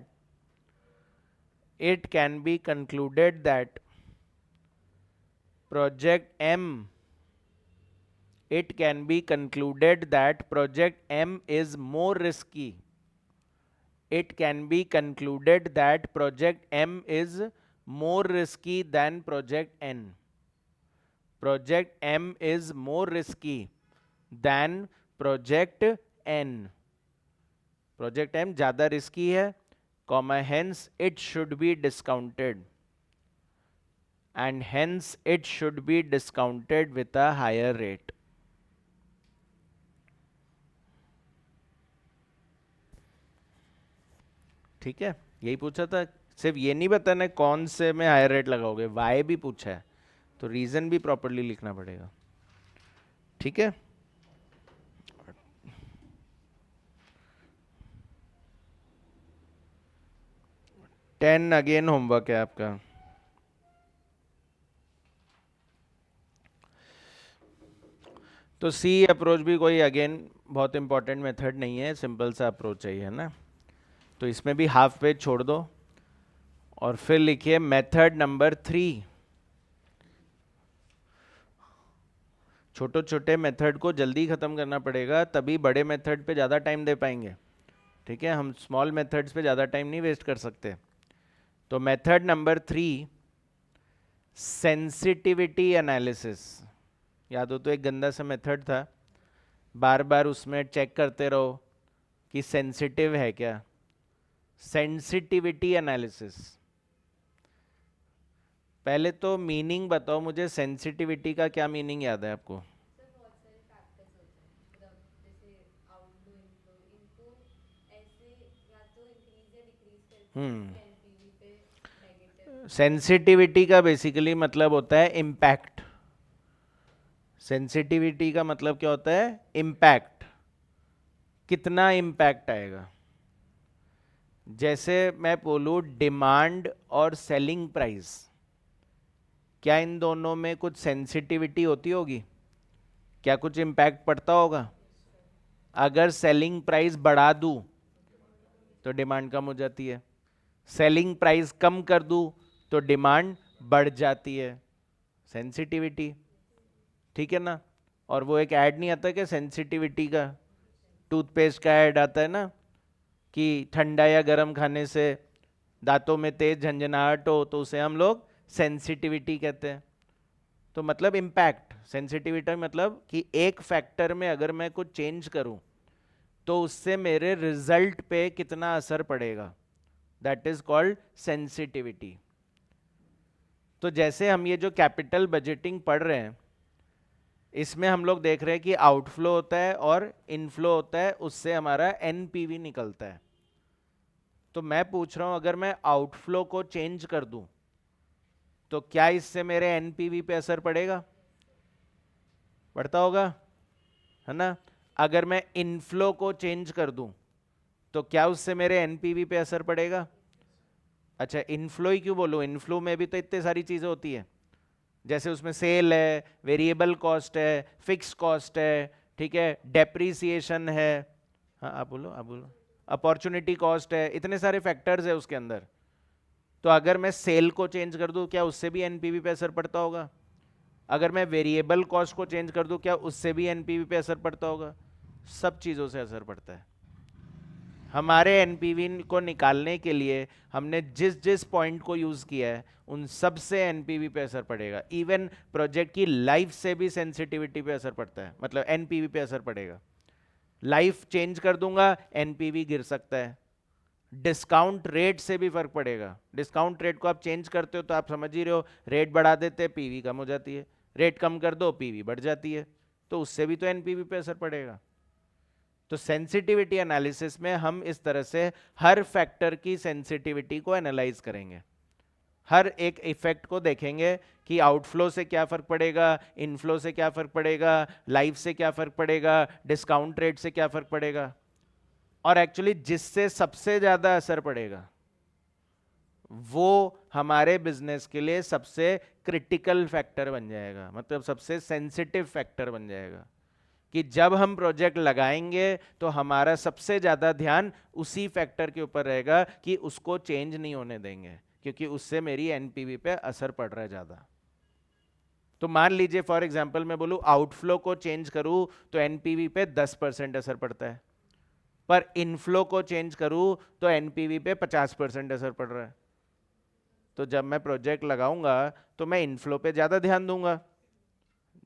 project M is more risky. It can be concluded that project M is more risky than project N. Project M is more risky than project N. Project M ज़्यादा risky है, comma, hence it should be discounted. And hence it should be discounted with a higher rate. ठीक है, यही पूछा था. सिर्फ ये नहीं बताना कौन से में हायर रेट लगाओगे, वाई भी पूछा है, तो रीजन भी प्रॉपर्ली लिखना पड़ेगा. ठीक है. टेन अगेन होमवर्क है आपका. तो सी अप्रोच भी कोई अगेन बहुत इंपॉर्टेंट मेथड नहीं है, सिंपल सा अप्रोच चाहिए, है ना. तो इसमें भी हाफ पेज छोड़ दो और फिर लिखिए मेथड नंबर 3. छोटे छोटे मेथड को जल्दी खत्म करना पड़ेगा, तभी बड़े मेथड पे ज़्यादा टाइम दे पाएंगे. ठीक है, हम स्मॉल मेथड्स पे ज़्यादा टाइम नहीं वेस्ट कर सकते. तो मेथड नंबर 3, सेंसिटिविटी एनालिसिस. याद हो तो एक गंदा सा मेथड था, बार बार उसमें चेक करते रहो कि सेंसिटिव है क्या. Sensitivity analysis. पहले तो मीनिंग बताओ मुझे, सेंसिटिविटी का क्या मीनिंग याद है आपको? सेंसिटिविटी का बेसिकली मतलब होता है इम्पैक्ट. सेंसिटिविटी का मतलब क्या होता है? इम्पैक्ट. कितना इम्पैक्ट आएगा. जैसे मैं बोलूँ डिमांड और सेलिंग प्राइस, क्या इन दोनों में कुछ सेंसिटिविटी होती होगी? क्या कुछ इम्पैक्ट पड़ता होगा? अगर सेलिंग प्राइस बढ़ा दूं तो डिमांड कम हो जाती है, सेलिंग प्राइस कम कर दूं तो डिमांड बढ़ जाती है. सेंसिटिविटी. ठीक है ना. और वो एक ऐड नहीं आता क्या सेंसिटिविटी का? टूथपेस्ट का ऐड आता है ना कि ठंडा या गर्म खाने से दांतों में तेज झंझनाहट हो तो उसे हम लोग सेंसिटिविटी कहते हैं. तो मतलब इम्पैक्ट. सेंसिटिविटी मतलब कि एक फैक्टर में अगर मैं कुछ चेंज करूं तो उससे मेरे रिजल्ट पे कितना असर पड़ेगा, दैट इज कॉल्ड सेंसिटिविटी. तो जैसे हम ये जो कैपिटल बजटिंग पढ़ रहे हैं, इसमें हम लोग देख रहे हैं कि आउटफ्लो होता है और इनफ्लो होता है, उससे हमारा एनपीवी निकलता है. तो मैं पूछ रहा हूं अगर मैं आउटफ्लो को चेंज कर दूं तो क्या इससे मेरे एनपीवी पे असर पड़ेगा? पड़ता होगा, है ना. अगर मैं इनफ्लो को चेंज कर दूं तो क्या उससे मेरे एनपीवी पे असर पड़ेगा? अच्छा, इनफ्लो ही क्यों बोलूं, इनफ्लो में भी तो इतनी सारी चीजें होती है. जैसे उसमें सेल है, वेरिएबल कॉस्ट है, फिक्स कॉस्ट है, ठीक है, डेप्रीसिएशन है. हाँ आप बोलो, आप बोलो. अपॉर्चुनिटी कॉस्ट है, इतने सारे फैक्टर्स है उसके अंदर. तो अगर मैं सेल को चेंज कर दूं क्या उससे भी एनपीवी पे असर पड़ता होगा? अगर मैं वेरिएबल कॉस्ट को चेंज कर दूं क्या उससे भी एनपीवी पे असर पड़ता होगा? सब चीज़ों से असर पड़ता है. हमारे एनपीवी को निकालने के लिए हमने जिस जिस पॉइंट को यूज़ किया है उन सब से एनपीवी पे असर पड़ेगा. इवन प्रोजेक्ट की लाइफ से भी सेंसिटिविटी पे असर पड़ता है, मतलब एनपीवी पे असर पड़ेगा. लाइफ चेंज कर दूंगा, एनपीवी गिर सकता है। डिस्काउंट रेट से भी फर्क पड़ेगा। डिस्काउंट रेट को आप चेंज करते हो तो आप समझ ही रहे हो, रेट बढ़ा देते हैं पीवी कम हो जाती है, रेट कम कर दो पीवी बढ़ जाती है, तो उससे भी तो एनपीवी पे असर पड़ेगा। तो सेंसिटिविटी एनालिसिस में हम इस तरह से हर फैक्टर की सेंसिटिविटी को एनालाइज करेंगे, हर एक इफेक्ट को देखेंगे कि आउटफ्लो से क्या फर्क पड़ेगा, इनफ्लो से क्या फर्क पड़ेगा, लाइफ से क्या फर्क पड़ेगा, डिस्काउंट रेट से क्या फर्क पड़ेगा, और एक्चुअली जिससे सबसे ज्यादा असर पड़ेगा वो हमारे बिजनेस के लिए सबसे क्रिटिकल फैक्टर बन जाएगा, मतलब सबसे सेंसिटिव फैक्टर बन जाएगा, कि जब हम प्रोजेक्ट लगाएंगे तो हमारा सबसे ज्यादा ध्यान उसी फैक्टर के ऊपर रहेगा कि उसको चेंज नहीं होने देंगे, क्योंकि उससे मेरी एनपीवी पे असर पड़ रहा है ज्यादा। तो मान लीजिए फॉर एग्जांपल मैं बोलूं आउटफ्लो को चेंज करूं तो एनपीवी पे 10% असर पड़ता है, पर इनफ्लो को चेंज करूं तो एनपीवी पे 50% असर पड़ रहा है। तो जब मैं प्रोजेक्ट लगाऊंगा तो मैं इनफ्लो पे ज्यादा ध्यान दूंगा,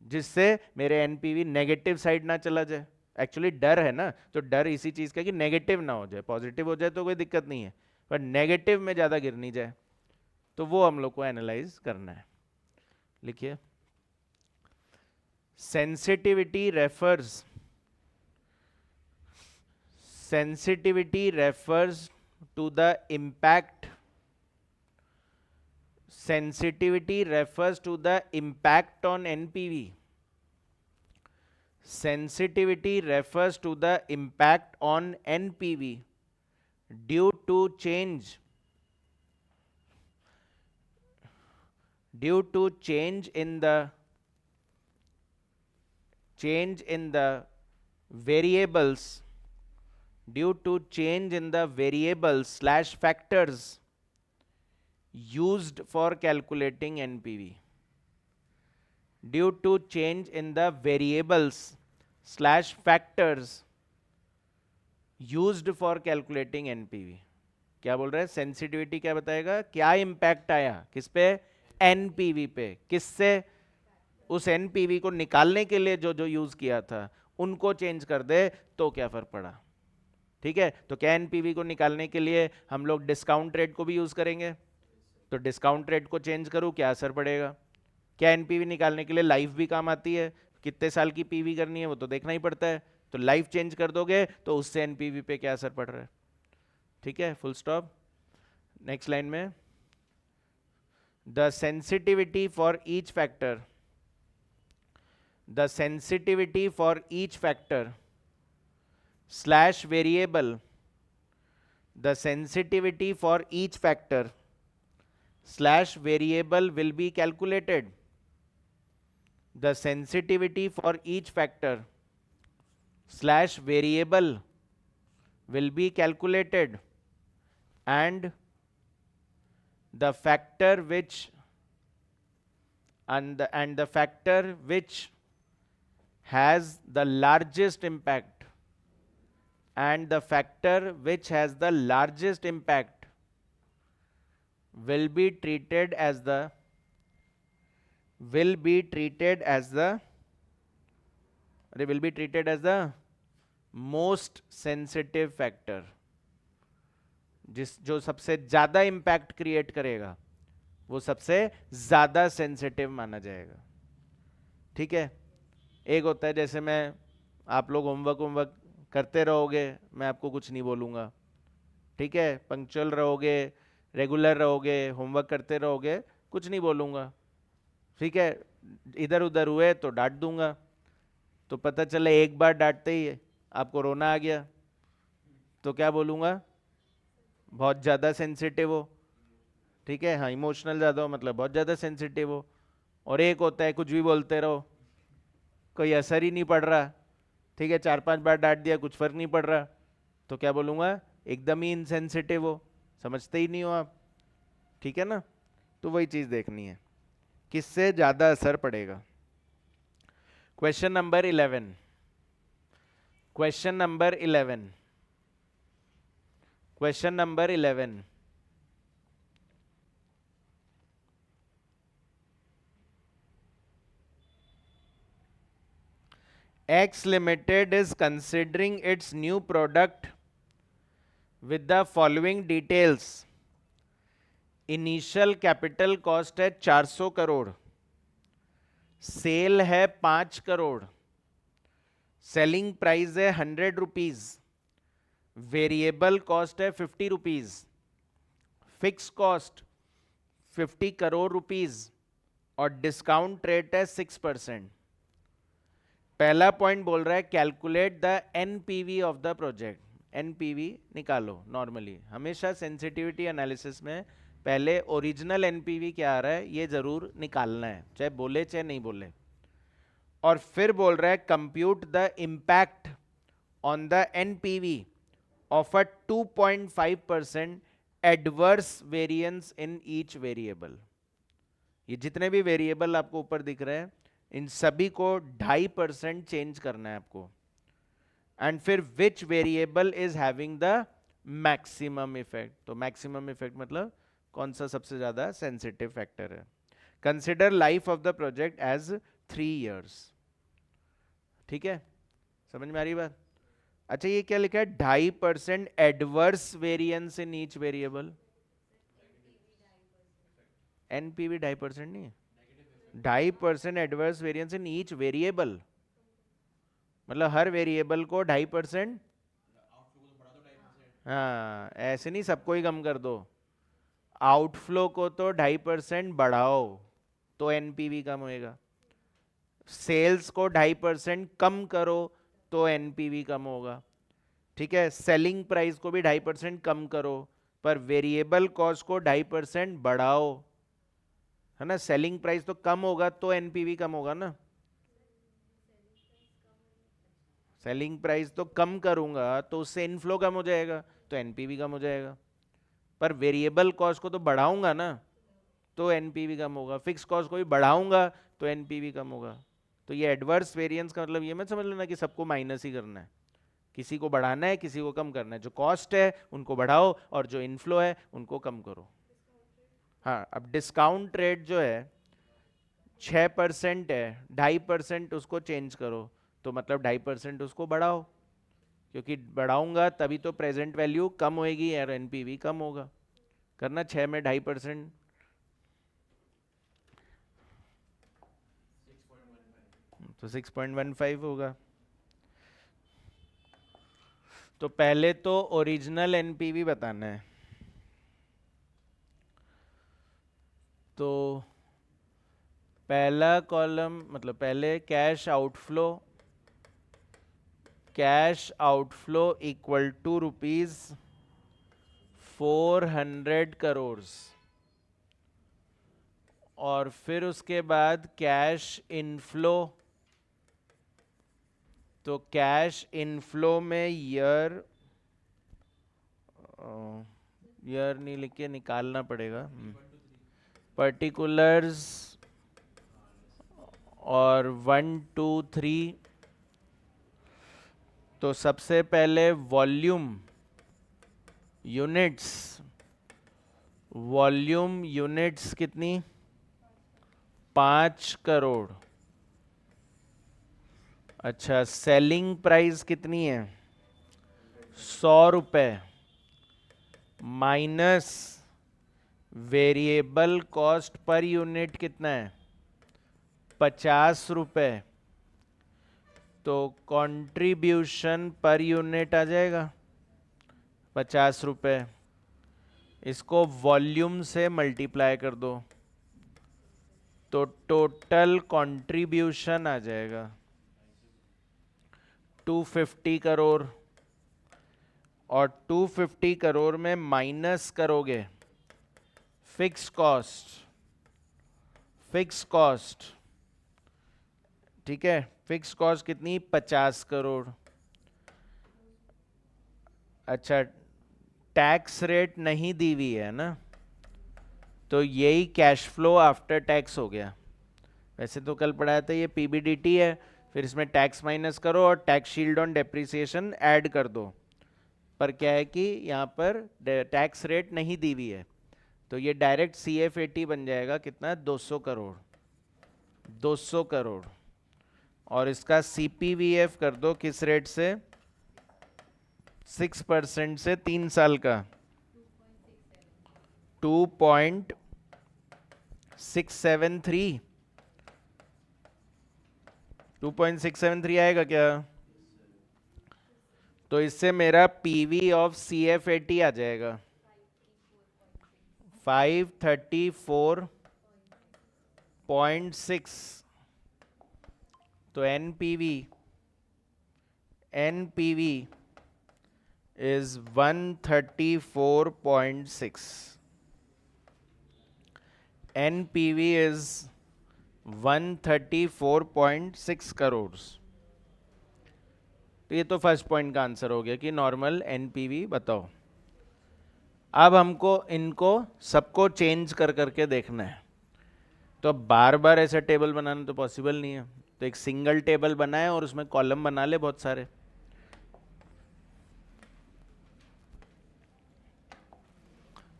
जिससे मेरे एनपीवी नेगेटिव साइड ना चला जाए। एक्चुअली डर है ना, तो डर इसी चीज का कि नेगेटिव ना हो जाए, पॉजिटिव हो जाए तो कोई दिक्कत नहीं है, पर नेगेटिव में ज्यादा गिर नहीं जाए, तो वो हम लोग को एनालाइज करना है। लिखिए, sensitivity refers to the impact sensitivity refers to the impact on NPV. Sensitivity refers to the impact on NPV due to change in the variables, due to change in the variables slash factors used for calculating NPV, due to change in the variables slash factors used for calculating NPV। क्या बोल रहा है, सेंसिटिविटी क्या बताएगा, क्या इंपैक्ट आया किस पे, एनपीवी पे, किससे, उस एनपीवी को निकालने के लिए जो जो यूज किया था उनको चेंज कर दे तो क्या फर्क पड़ा। ठीक है, तो क्या एनपीवी को निकालने के लिए हम लोग डिस्काउंट रेट को भी यूज करेंगे, तो डिस्काउंट रेट को चेंज करूं क्या असर पड़ेगा। क्या एनपीवी निकालने के लिए लाइफ भी काम आती है, कितने साल की पीवी करनी है वो तो देखना ही पड़ता है, तो लाइफ चेंज कर दोगे तो उससे एनपीवी पे क्या असर पड़ रहा है। ठीक है, फुल स्टॉप। नेक्स्ट लाइन में, the sensitivity for each factor, the sensitivity for each factor slash variable, the sensitivity for each factor slash variable will be calculated, the sensitivity for each factor slash variable will be calculated, and the factor which and the factor which has the largest impact, and the factor which has the largest impact will be treated as the most sensitive factor। जो सबसे ज्यादा इंपैक्ट क्रिएट करेगा वो सबसे ज्यादा सेंसिटिव माना जाएगा। ठीक है, एक होता है जैसे मैं, आप लोग होमवर्क करते रहोगे, मैं आपको कुछ नहीं बोलूँगा, ठीक है, पंक्चुअल रहोगे, रेगुलर रहोगे, होमवर्क करते रहोगे, कुछ नहीं बोलूँगा, ठीक है, इधर उधर हुए तो डांट दूंगा, तो पता चला एक बार डांटते ही आपको रोना आ गया, तो क्या बोलूँगा, बहुत ज़्यादा सेंसिटिव हो। ठीक है, हाँ, इमोशनल ज़्यादा हो मतलब बहुत ज़्यादा सेंसिटिव हो। और एक होता है कुछ भी बोलते रहो, कोई असर ही नहीं पड़ रहा, ठीक है, 4-5 बार डांट दिया कुछ फर्क नहीं पड़ रहा, तो क्या बोलूँगा, एकदम ही इनसेंसिटिव हो, समझते ही नहीं हो आप। ठीक है ना, तो वही चीज़ देखनी है, किससे ज़्यादा असर पड़ेगा। Question number 11, question number 11, question number 11, X Limited is considering its new product with the following details. Initial capital cost है 400 करोड़, सेल है 5 करोड़, सेलिंग प्राइस है 100 रुपीज, वेरिएबल कॉस्ट है 50 rupees, fix cost 50 crore rupees और डिस्काउंट रेट है 6%। पहला पॉइंट बोल रहा है calculate the NPV of the project. NPV निकालो। नॉर्मली हमेशा सेंसिटिविटी एनालिसिस में पहले ओरिजिनल एनपीवी क्या आ रहा है ये जरूर निकालना है, चाहे बोले चाहे नहीं बोले। और फिर बोल रहा है compute the impact on the NPV of a 2.5% adverse variance in each variable. ये जितने भी वेरिएबल आपको ऊपर दिख रहे हैं इन सभी को 2.5% चेंज करना है आपको। एंड फिर which variable is having the maximum effect. तो मैक्सिमम इफेक्ट मतलब कौन सा सबसे ज्यादा सेंसिटिव फैक्टर है। Consider life of the project as 3 years। ठीक है, समझ में आ रही बात। अच्छा ये क्या लिखा है 2.5% adverse variance in each variable. NPV 2.5% नहीं है, 2.5% adverse variance in each variable मतलब हर वेरिएबल को 2.5%। हाँ ऐसे नहीं सबको ही कम कर दो, आउटफ्लो को तो 2.5% बढ़ाओ तो एनपीवी कम होएगा, सेल्स को 2.5% कम करो तो एनपीवी कम होगा। ठीक है, सेलिंग प्राइस को भी 2.5% कम करो पर वेरिएबल कॉस्ट को 2.5% बढ़ाओ, है ना। सेलिंग प्राइस तो कम होगा तो एनपीवी कम होगा ना। सेलिंग प्राइस तो कम करूंगा तो उससे इनफ्लो कम हो जाएगा तो एनपीवी कम हो जाएगा। पर वेरिएबल कॉस्ट को तो बढ़ाऊंगा ना तो एनपीवी कम होगा, फिक्स कॉस्ट को भी बढ़ाऊंगा तो एनपीवी कम होगा। तो ये एडवर्स वेरिएंस का मतलब ये मत समझ लेना कि सबको माइनस ही करना है, किसी को बढ़ाना है किसी को कम करना है। जो कॉस्ट है उनको बढ़ाओ और जो इनफ्लो है उनको कम करो। हाँ अब डिस्काउंट रेट जो है 6% है, 2.5% उसको चेंज करो तो मतलब 2.5% उसको बढ़ाओ, क्योंकि बढ़ाऊंगा तभी तो प्रेजेंट वैल्यू कम होएगी और एनपीवी कम होगा। करना 6 में 2.5%, तो 6.15 होगा। तो पहले तो ओरिजिनल एनपीवी बताना है। तो पहला कॉलम मतलब पहले cash outflow, cash outflow equal to ₹400 crore और फिर उसके बाद कैश इनफ्लो। तो कैश इनफ्लो में ईयर नहीं लिख के निकालना पड़ेगा, पर्टिकुलर्स और 1 2 3। तो सबसे पहले वॉल्यूम यूनिट्स, वॉल्यूम यूनिट्स कितनी 5 करोड़। अच्छा सेलिंग प्राइस कितनी है 100 रुपए minus variable cost per unit कितना है 50 रुपए। तो कंट्रीब्यूशन पर यूनिट आ जाएगा 50 रुपए। इसको वॉल्यूम से मल्टीप्लाई कर दो तो टोटल कंट्रीब्यूशन आ जाएगा 250 करोड़। और 250 करोड़ में माइनस करोगे फिक्स कॉस्ट, फिक्स कॉस्ट। ठीक है, फिक्स कॉस्ट कितनी 50 करोड़। अच्छा टैक्स रेट नहीं दी हुई है ना, तो यही कैश फ्लो आफ्टर टैक्स हो गया। वैसे तो कल पढ़ाया था ये पीबीडीटी है, फिर इसमें टैक्स माइनस करो और tax shield on depreciation add कर दो। पर क्या है कि यहाँ पर टैक्स रेट नहीं दी हुई है तो ये डायरेक्ट CF80 बन जाएगा कितना 200 करोड़, 200 करोड़। और इसका CPVF कर दो किस रेट से, 6% से 3 साल का 2.673, 2.673 आएगा क्या? तो इससे मेरा पीवी ऑफ CF80 आ जाएगा 534.6। तो NPV is 134.6। NPV is 134.6 crore. तो ये तो फर्स्ट पॉइंट का आंसर हो गया कि नॉर्मल NPV बताओ। अब हमको इनको सबको चेंज कर करके देखना है। तो अब बार बार ऐसा टेबल बनाना तो पॉसिबल नहीं है, तो एक सिंगल टेबल बनाए और उसमें कॉलम बना ले बहुत सारे।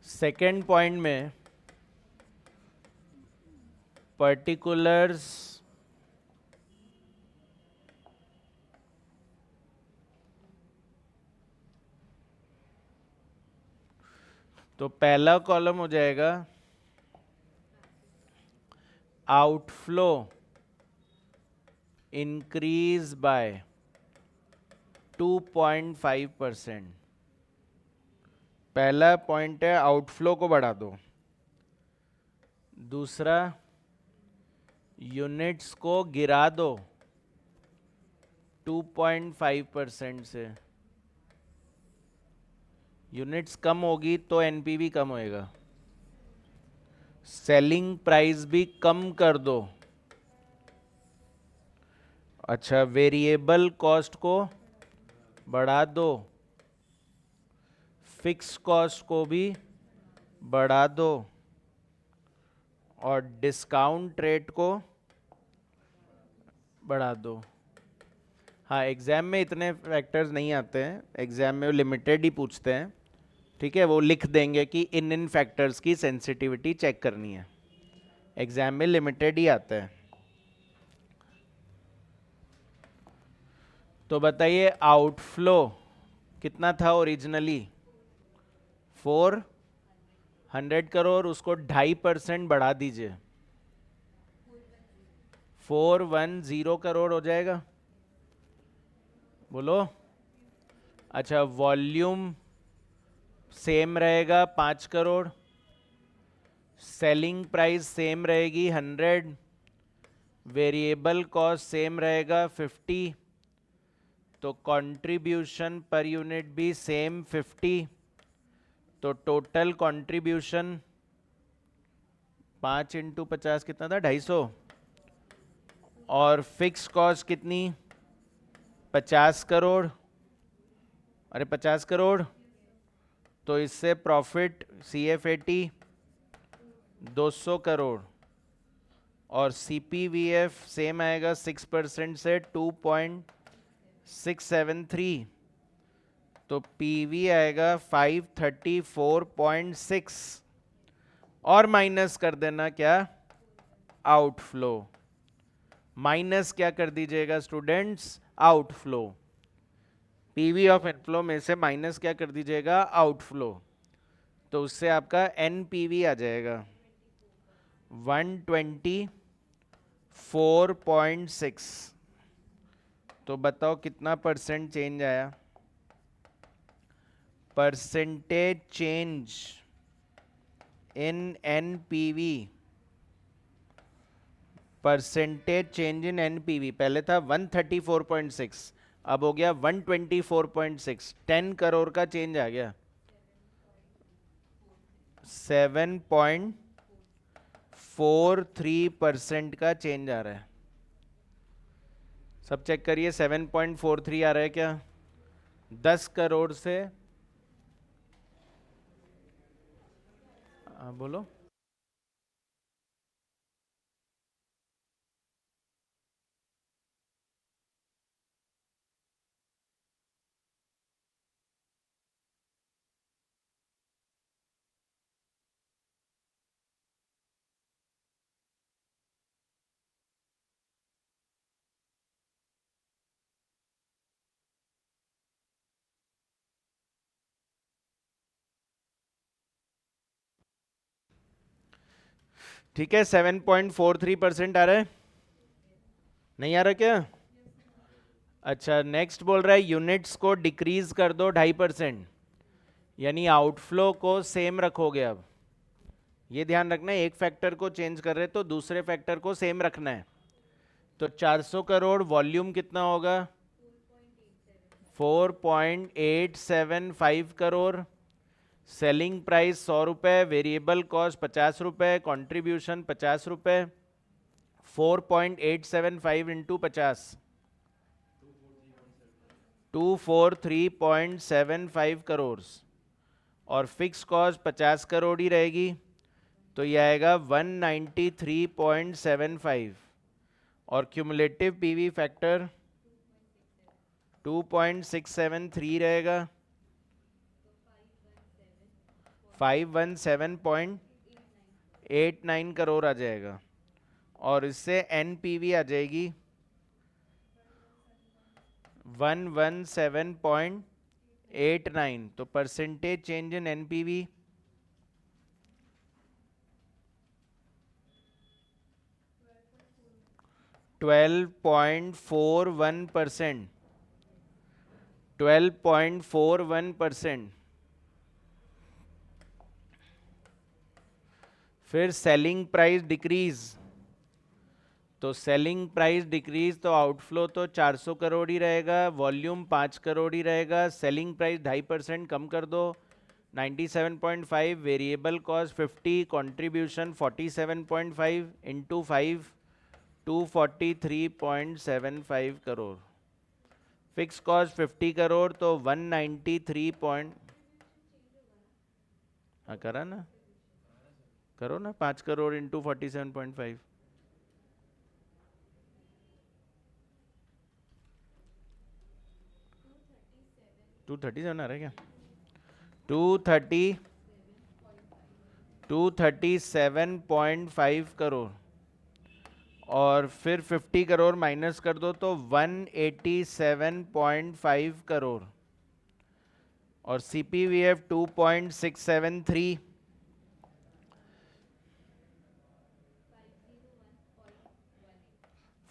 सेकेंड पॉइंट में पर्टिकुलर्स तो पहला कॉलम हो जाएगा आउटफ्लो इंक्रीज बाय 2.5%। पहला पॉइंट है आउटफ्लो को बढ़ा दो। दूसरा, यूनिट्स को गिरा दो 2.5% से। यूनिट्स कम होगी तो एनपीवी कम होएगा। सेलिंग प्राइस भी कम कर दो। अच्छा, वेरिएबल कॉस्ट को बढ़ा दो, फिक्स कॉस्ट को भी बढ़ा दो, और डिस्काउंट रेट को बढ़ा दो। हाँ, एग्जाम में इतने फैक्टर्स नहीं आते हैं, एग्जाम में लिमिटेड ही पूछते हैं। ठीक है, वो लिख देंगे कि इन फैक्टर्स की सेंसिटिविटी चेक करनी है। एग्जाम में लिमिटेड ही आता है। तो बताइए, आउटफ्लो कितना था ओरिजिनली? 400 करोड़, उसको 2.5% बढ़ा दीजिए, 410 करोड़ हो जाएगा। बोलो। अच्छा, वॉल्यूम सेम रहेगा 5 करोड़, सेलिंग प्राइस सेम रहेगी 100, वेरिएबल कॉस्ट सेम रहेगा 50, तो कंट्रीब्यूशन पर यूनिट भी सेम 50। तो टोटल कंट्रीब्यूशन 5 इंटू 50 कितना था? 250। और फिक्स कॉस्ट कितनी? 50 करोड़। अरे 50 करोड़, तो इससे प्रॉफिट CF80 200 करोड़, और CPVF सेम आएगा 6% से 2.673। तो PV आएगा 534.6, और माइनस कर देना क्या? आउटफ्लो। माइनस क्या कर दीजिएगा students? Outflow. PV of inflow में से माइनस क्या कर दीजिएगा? आउटफ्लो। तो उससे आपका एनपीवी आ जाएगा 124.6। तो बताओ कितना परसेंट चेंज आया? Percentage change in NPV, percentage change in NPV पहले था 134.6, अब हो गया 124.6। 10 करोड़ का चेंज आ गया। 7.43% का चेंज आ रहा है। सब चेक करिए, 7.43 आ रहा है क्या? 10 करोड़ से बोलो। ठीक है, 7.43% आ रहा है, नहीं आ रहा क्या? अच्छा, नेक्स्ट बोल रहा है यूनिट्स को डिक्रीज कर दो 2.5%, यानी आउटफ्लो को सेम रखोगे। अब ये ध्यान रखना है, एक फैक्टर को चेंज कर रहे तो दूसरे फैक्टर को सेम रखना है। तो 400 करोड़, वॉल्यूम कितना होगा? 4.875 करोड़, सेलिंग प्राइस 100 रुपये, वेरिएबल कॉस्ट 50 रुपये, कंट्रीब्यूशन 50 रुपये, 4.875 इंटू 50, 243.75 करोड़, और फिक्स कॉस्ट 50 करोड़ ही रहेगी, तो ये आएगा 193.75, और क्यूमुलेटिव पीवी फैक्टर 2.673 रहेगा, 517.89 करोड़ आ जाएगा, और इससे एनपीवी आ जाएगी 117.89। तो परसेंटेज चेंज इन एनपीवी 12.41%, 12.41%। फिर सेलिंग प्राइस डिक्रीज, तो सेलिंग प्राइस डिक्रीज तो आउटफ्लो तो 400 करोड़ ही रहेगा, वॉल्यूम 5 करोड़ ही रहेगा, सेलिंग प्राइस 2.5% कम कर दो, 97.5, variable cost 50, contribution 47.5 into 5, 243.75 crore, fix cost 50 crore, तो 193 पॉइंट, हाँ करा ना, करो ना, 5 करोड़ इंटू 47.5, 237 आ रहा है क्या? 237.5 करोड़, और फिर 50 करोड़ माइनस कर दो तो 187.5 करोड़, और सीपीवीएफ 2.673,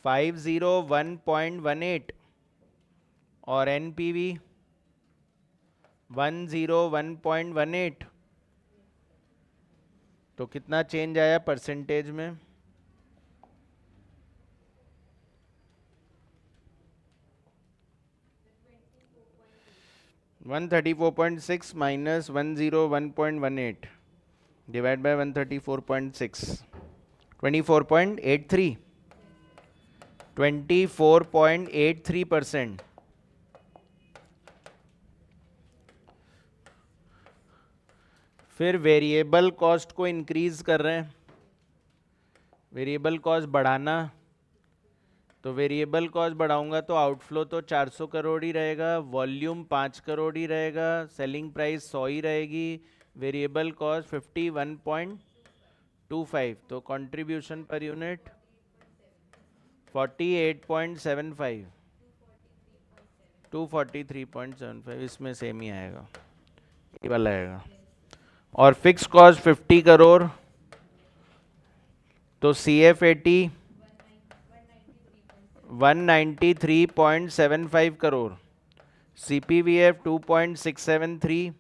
501.18, और एनपीवी 101.18। तो कितना चेंज आया परसेंटेज में? 134.6 माइनस 101.18 डिवाइड बाय 134.6, 24.83, 24.83%। फिर वेरिएबल कॉस्ट को इंक्रीज कर रहे हैं, वेरिएबल कॉस्ट बढ़ाना, तो वेरिएबल कॉस्ट बढ़ाऊंगा तो आउटफ्लो तो 400 करोड़ ही रहेगा, वॉल्यूम 5 करोड़ ही रहेगा, सेलिंग प्राइस 100 ही रहेगी, वेरिएबल कॉस्ट 51.25, तो कंट्रीब्यूशन पर यूनिट 48.75, 243.75, इसमें सेम ही आएगा, ये वाला आएगा। और फिक्स कॉस्ट 50 करोड़, तो C F 193.75 crore, CPVF 2.673,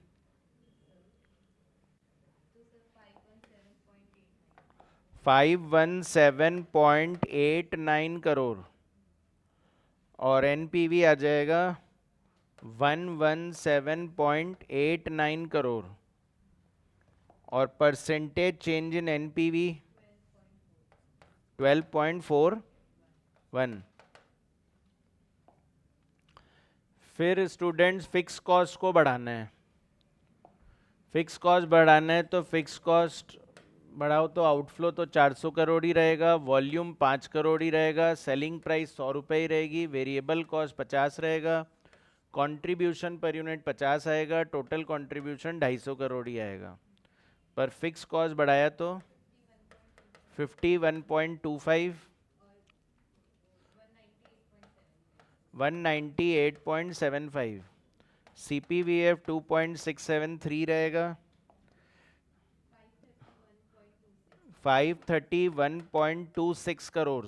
517.89 crore, और NPV आ जाएगा 117.89 करोड़, और परसेंटेज चेंज इन NPV 12.41। फिर स्टूडेंट्स फिक्स कॉस्ट को बढ़ाना है, फिक्स कॉस्ट बढ़ाना है तो फिक्स कॉस्ट बढ़ाओ तो आउटफ्लो तो 400 करोड़ ही रहेगा, वॉल्यूम 5 करोड़ ही रहेगा, सेलिंग प्राइस 100 रुपये ही रहेगी, वेरिएबल कॉस्ट 50 रहेगा, कंट्रीब्यूशन पर यूनिट 50 आएगा, टोटल कंट्रीब्यूशन 250 करोड़ ही आएगा। पर फिक्स कॉस्ट बढ़ाया तो 51.25, 198.75, CPVF 2.673 रहेगा, 531.26 करोड़,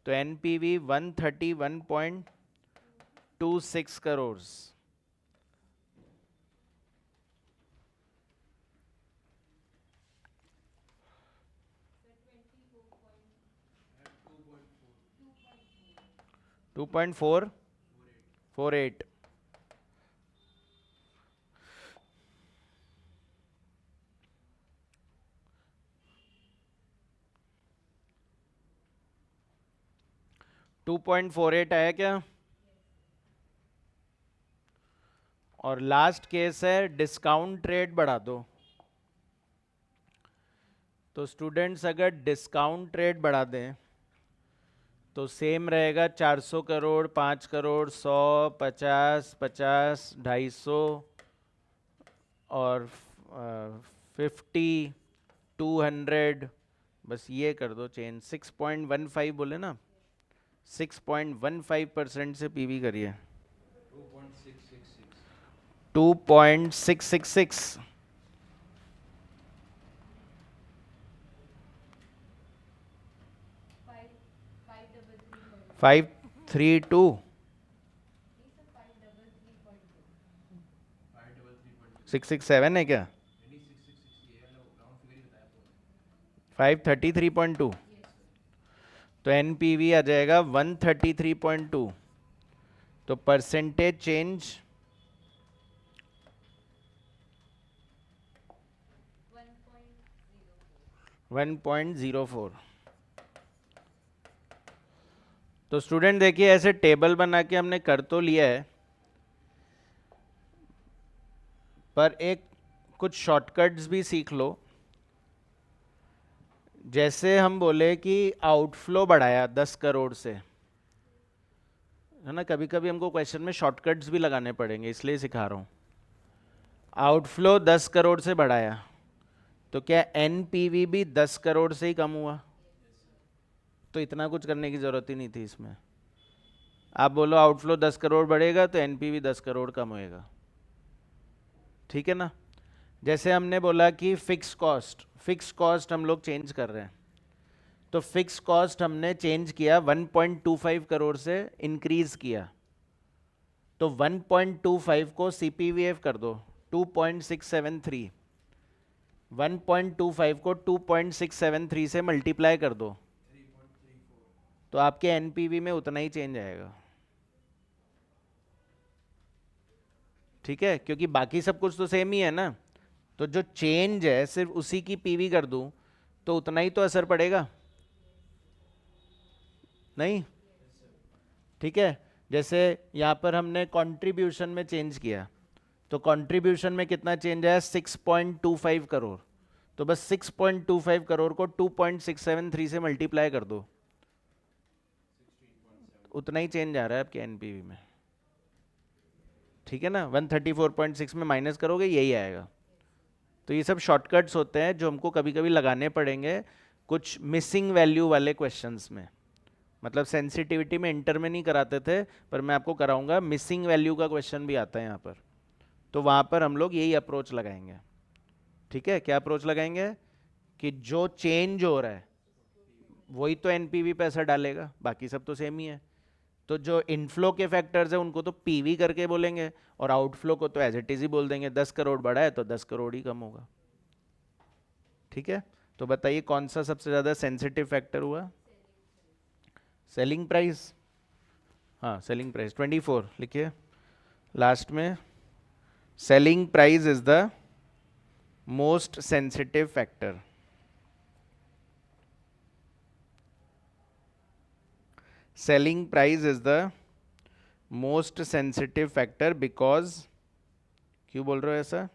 तो NPV 131.26 crore. Two point 448। Two 2.48 आया क्या? और लास्ट केस है डिस्काउंट रेट बढ़ा दो। तो स्टूडेंट्स अगर डिस्काउंट रेट बढ़ा दें तो सेम रहेगा 400 करोड़, 5 करोड़, 100, 50, 50, 250 और 50, 200। बस ये कर दो चेंज। 6.15 बोले ना, 6.15% से पीवी करिए। 2.666। 532। 667 है क्या? 533.2। तो एनपीवी आ जाएगा 133.2। तो परसेंटेज चेंज 1.04। तो स्टूडेंट देखिए, ऐसे टेबल बना के हमने कर तो लिया है, पर एक कुछ शॉर्टकट्स भी सीख लो। जैसे हम बोले कि आउटफ्लो बढ़ाया 10 करोड़ से, है ना, कभी कभी हमको क्वेश्चन में शॉर्टकट्स भी लगाने पड़ेंगे, इसलिए सिखा रहा हूँ। आउटफ्लो 10 करोड़ से बढ़ाया, तो क्या एनपीवी भी 10 करोड़ से ही कम हुआ? तो इतना कुछ करने की जरूरत ही नहीं थी इसमें। आप बोलो आउटफ्लो 10 करोड़ बढ़ेगा तो एनपीवी 10 करोड़ कम होएगा, ठीक है ना। जैसे हमने बोला कि फिक्स कॉस्ट हम लोग चेंज कर रहे हैं, तो फिक्स कॉस्ट हमने चेंज किया, 1.25 करोड़ से इंक्रीज किया, तो 1.25 को सीपीवीएफ कर दो 2.673। 1.25 को 2.673 से मल्टीप्लाई कर दो, तो आपके एनपीवी में उतना ही चेंज आएगा, ठीक है, क्योंकि बाकी सब कुछ तो सेम ही है ना। तो जो चेंज है सिर्फ उसी की पीवी कर दूं तो उतना ही तो असर पड़ेगा, नहीं? ठीक है। जैसे यहाँ पर हमने कंट्रीब्यूशन में चेंज किया, तो कंट्रीब्यूशन में कितना चेंज आया? 6.25 करोड़। तो बस 6.25 करोड़ को 2.673 से मल्टीप्लाई कर दो, उतना ही चेंज आ रहा है आपके एनपीवी में, ठीक है ना। 134.6 में माइनस करोगे यही आएगा। तो ये सब शॉर्टकट्स होते हैं जो हमको कभी कभी लगाने पड़ेंगे कुछ मिसिंग वैल्यू वाले क्वेश्चंस में। मतलब सेंसिटिविटी में इंटर में नहीं कराते थे, पर मैं आपको कराऊंगा, मिसिंग वैल्यू का क्वेश्चन भी आता है यहाँ पर, तो वहाँ पर हम लोग यही अप्रोच लगाएंगे, ठीक है। क्या अप्रोच लगाएंगे? कि जो चेंज हो रहा है वही तो एनपीवी पे असर डालेगा, बाकी सब तो सेम ही है। तो जो इनफ्लो के फैक्टर्स है उनको तो पीवी करके बोलेंगे, और आउटफ्लो को तो एज इट इज ही बोल देंगे। 10 करोड़ बढ़ा है तो 10 करोड़ ही कम होगा, ठीक है। तो बताइए कौन सा सबसे ज़्यादा सेंसिटिव फैक्टर हुआ? Selling price. हाँ, सेलिंग प्राइस 24 लिखिए लास्ट में। Selling price is the most sensitive factor. Selling price is the most sensitive factor because, क्यों बोल रहे हो ऐसा?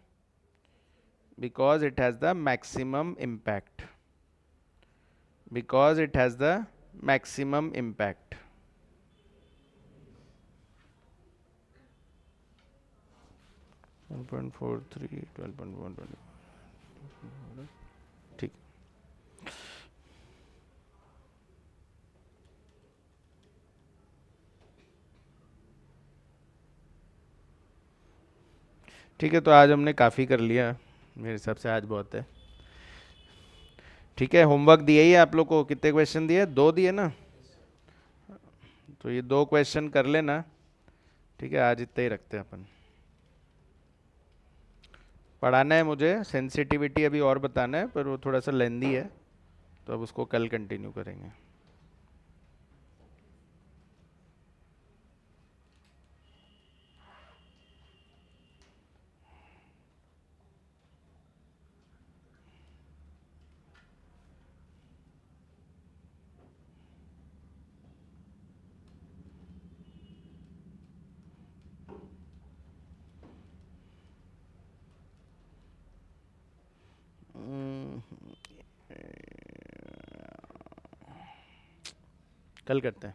Because it has the maximum impact, because it has the maximum impact. ठीक। ठीक है, तो आज हमने काफ़ी कर लिया, मेरे हिसाब से आज बहुत है। ठीक है, होमवर्क दिए ही है आप लोग को, कितने क्वेश्चन दिए? 2 दिए ना, तो ये 2 क्वेश्चन कर लेना। ठीक है, आज इतना ही रखते हैं अपन। पढ़ाना है मुझे, सेंसिटिविटी अभी और बताना है, पर वो थोड़ा सा लेंदी है, तो अब उसको कल कंटिन्यू करेंगे। कल करते हैं।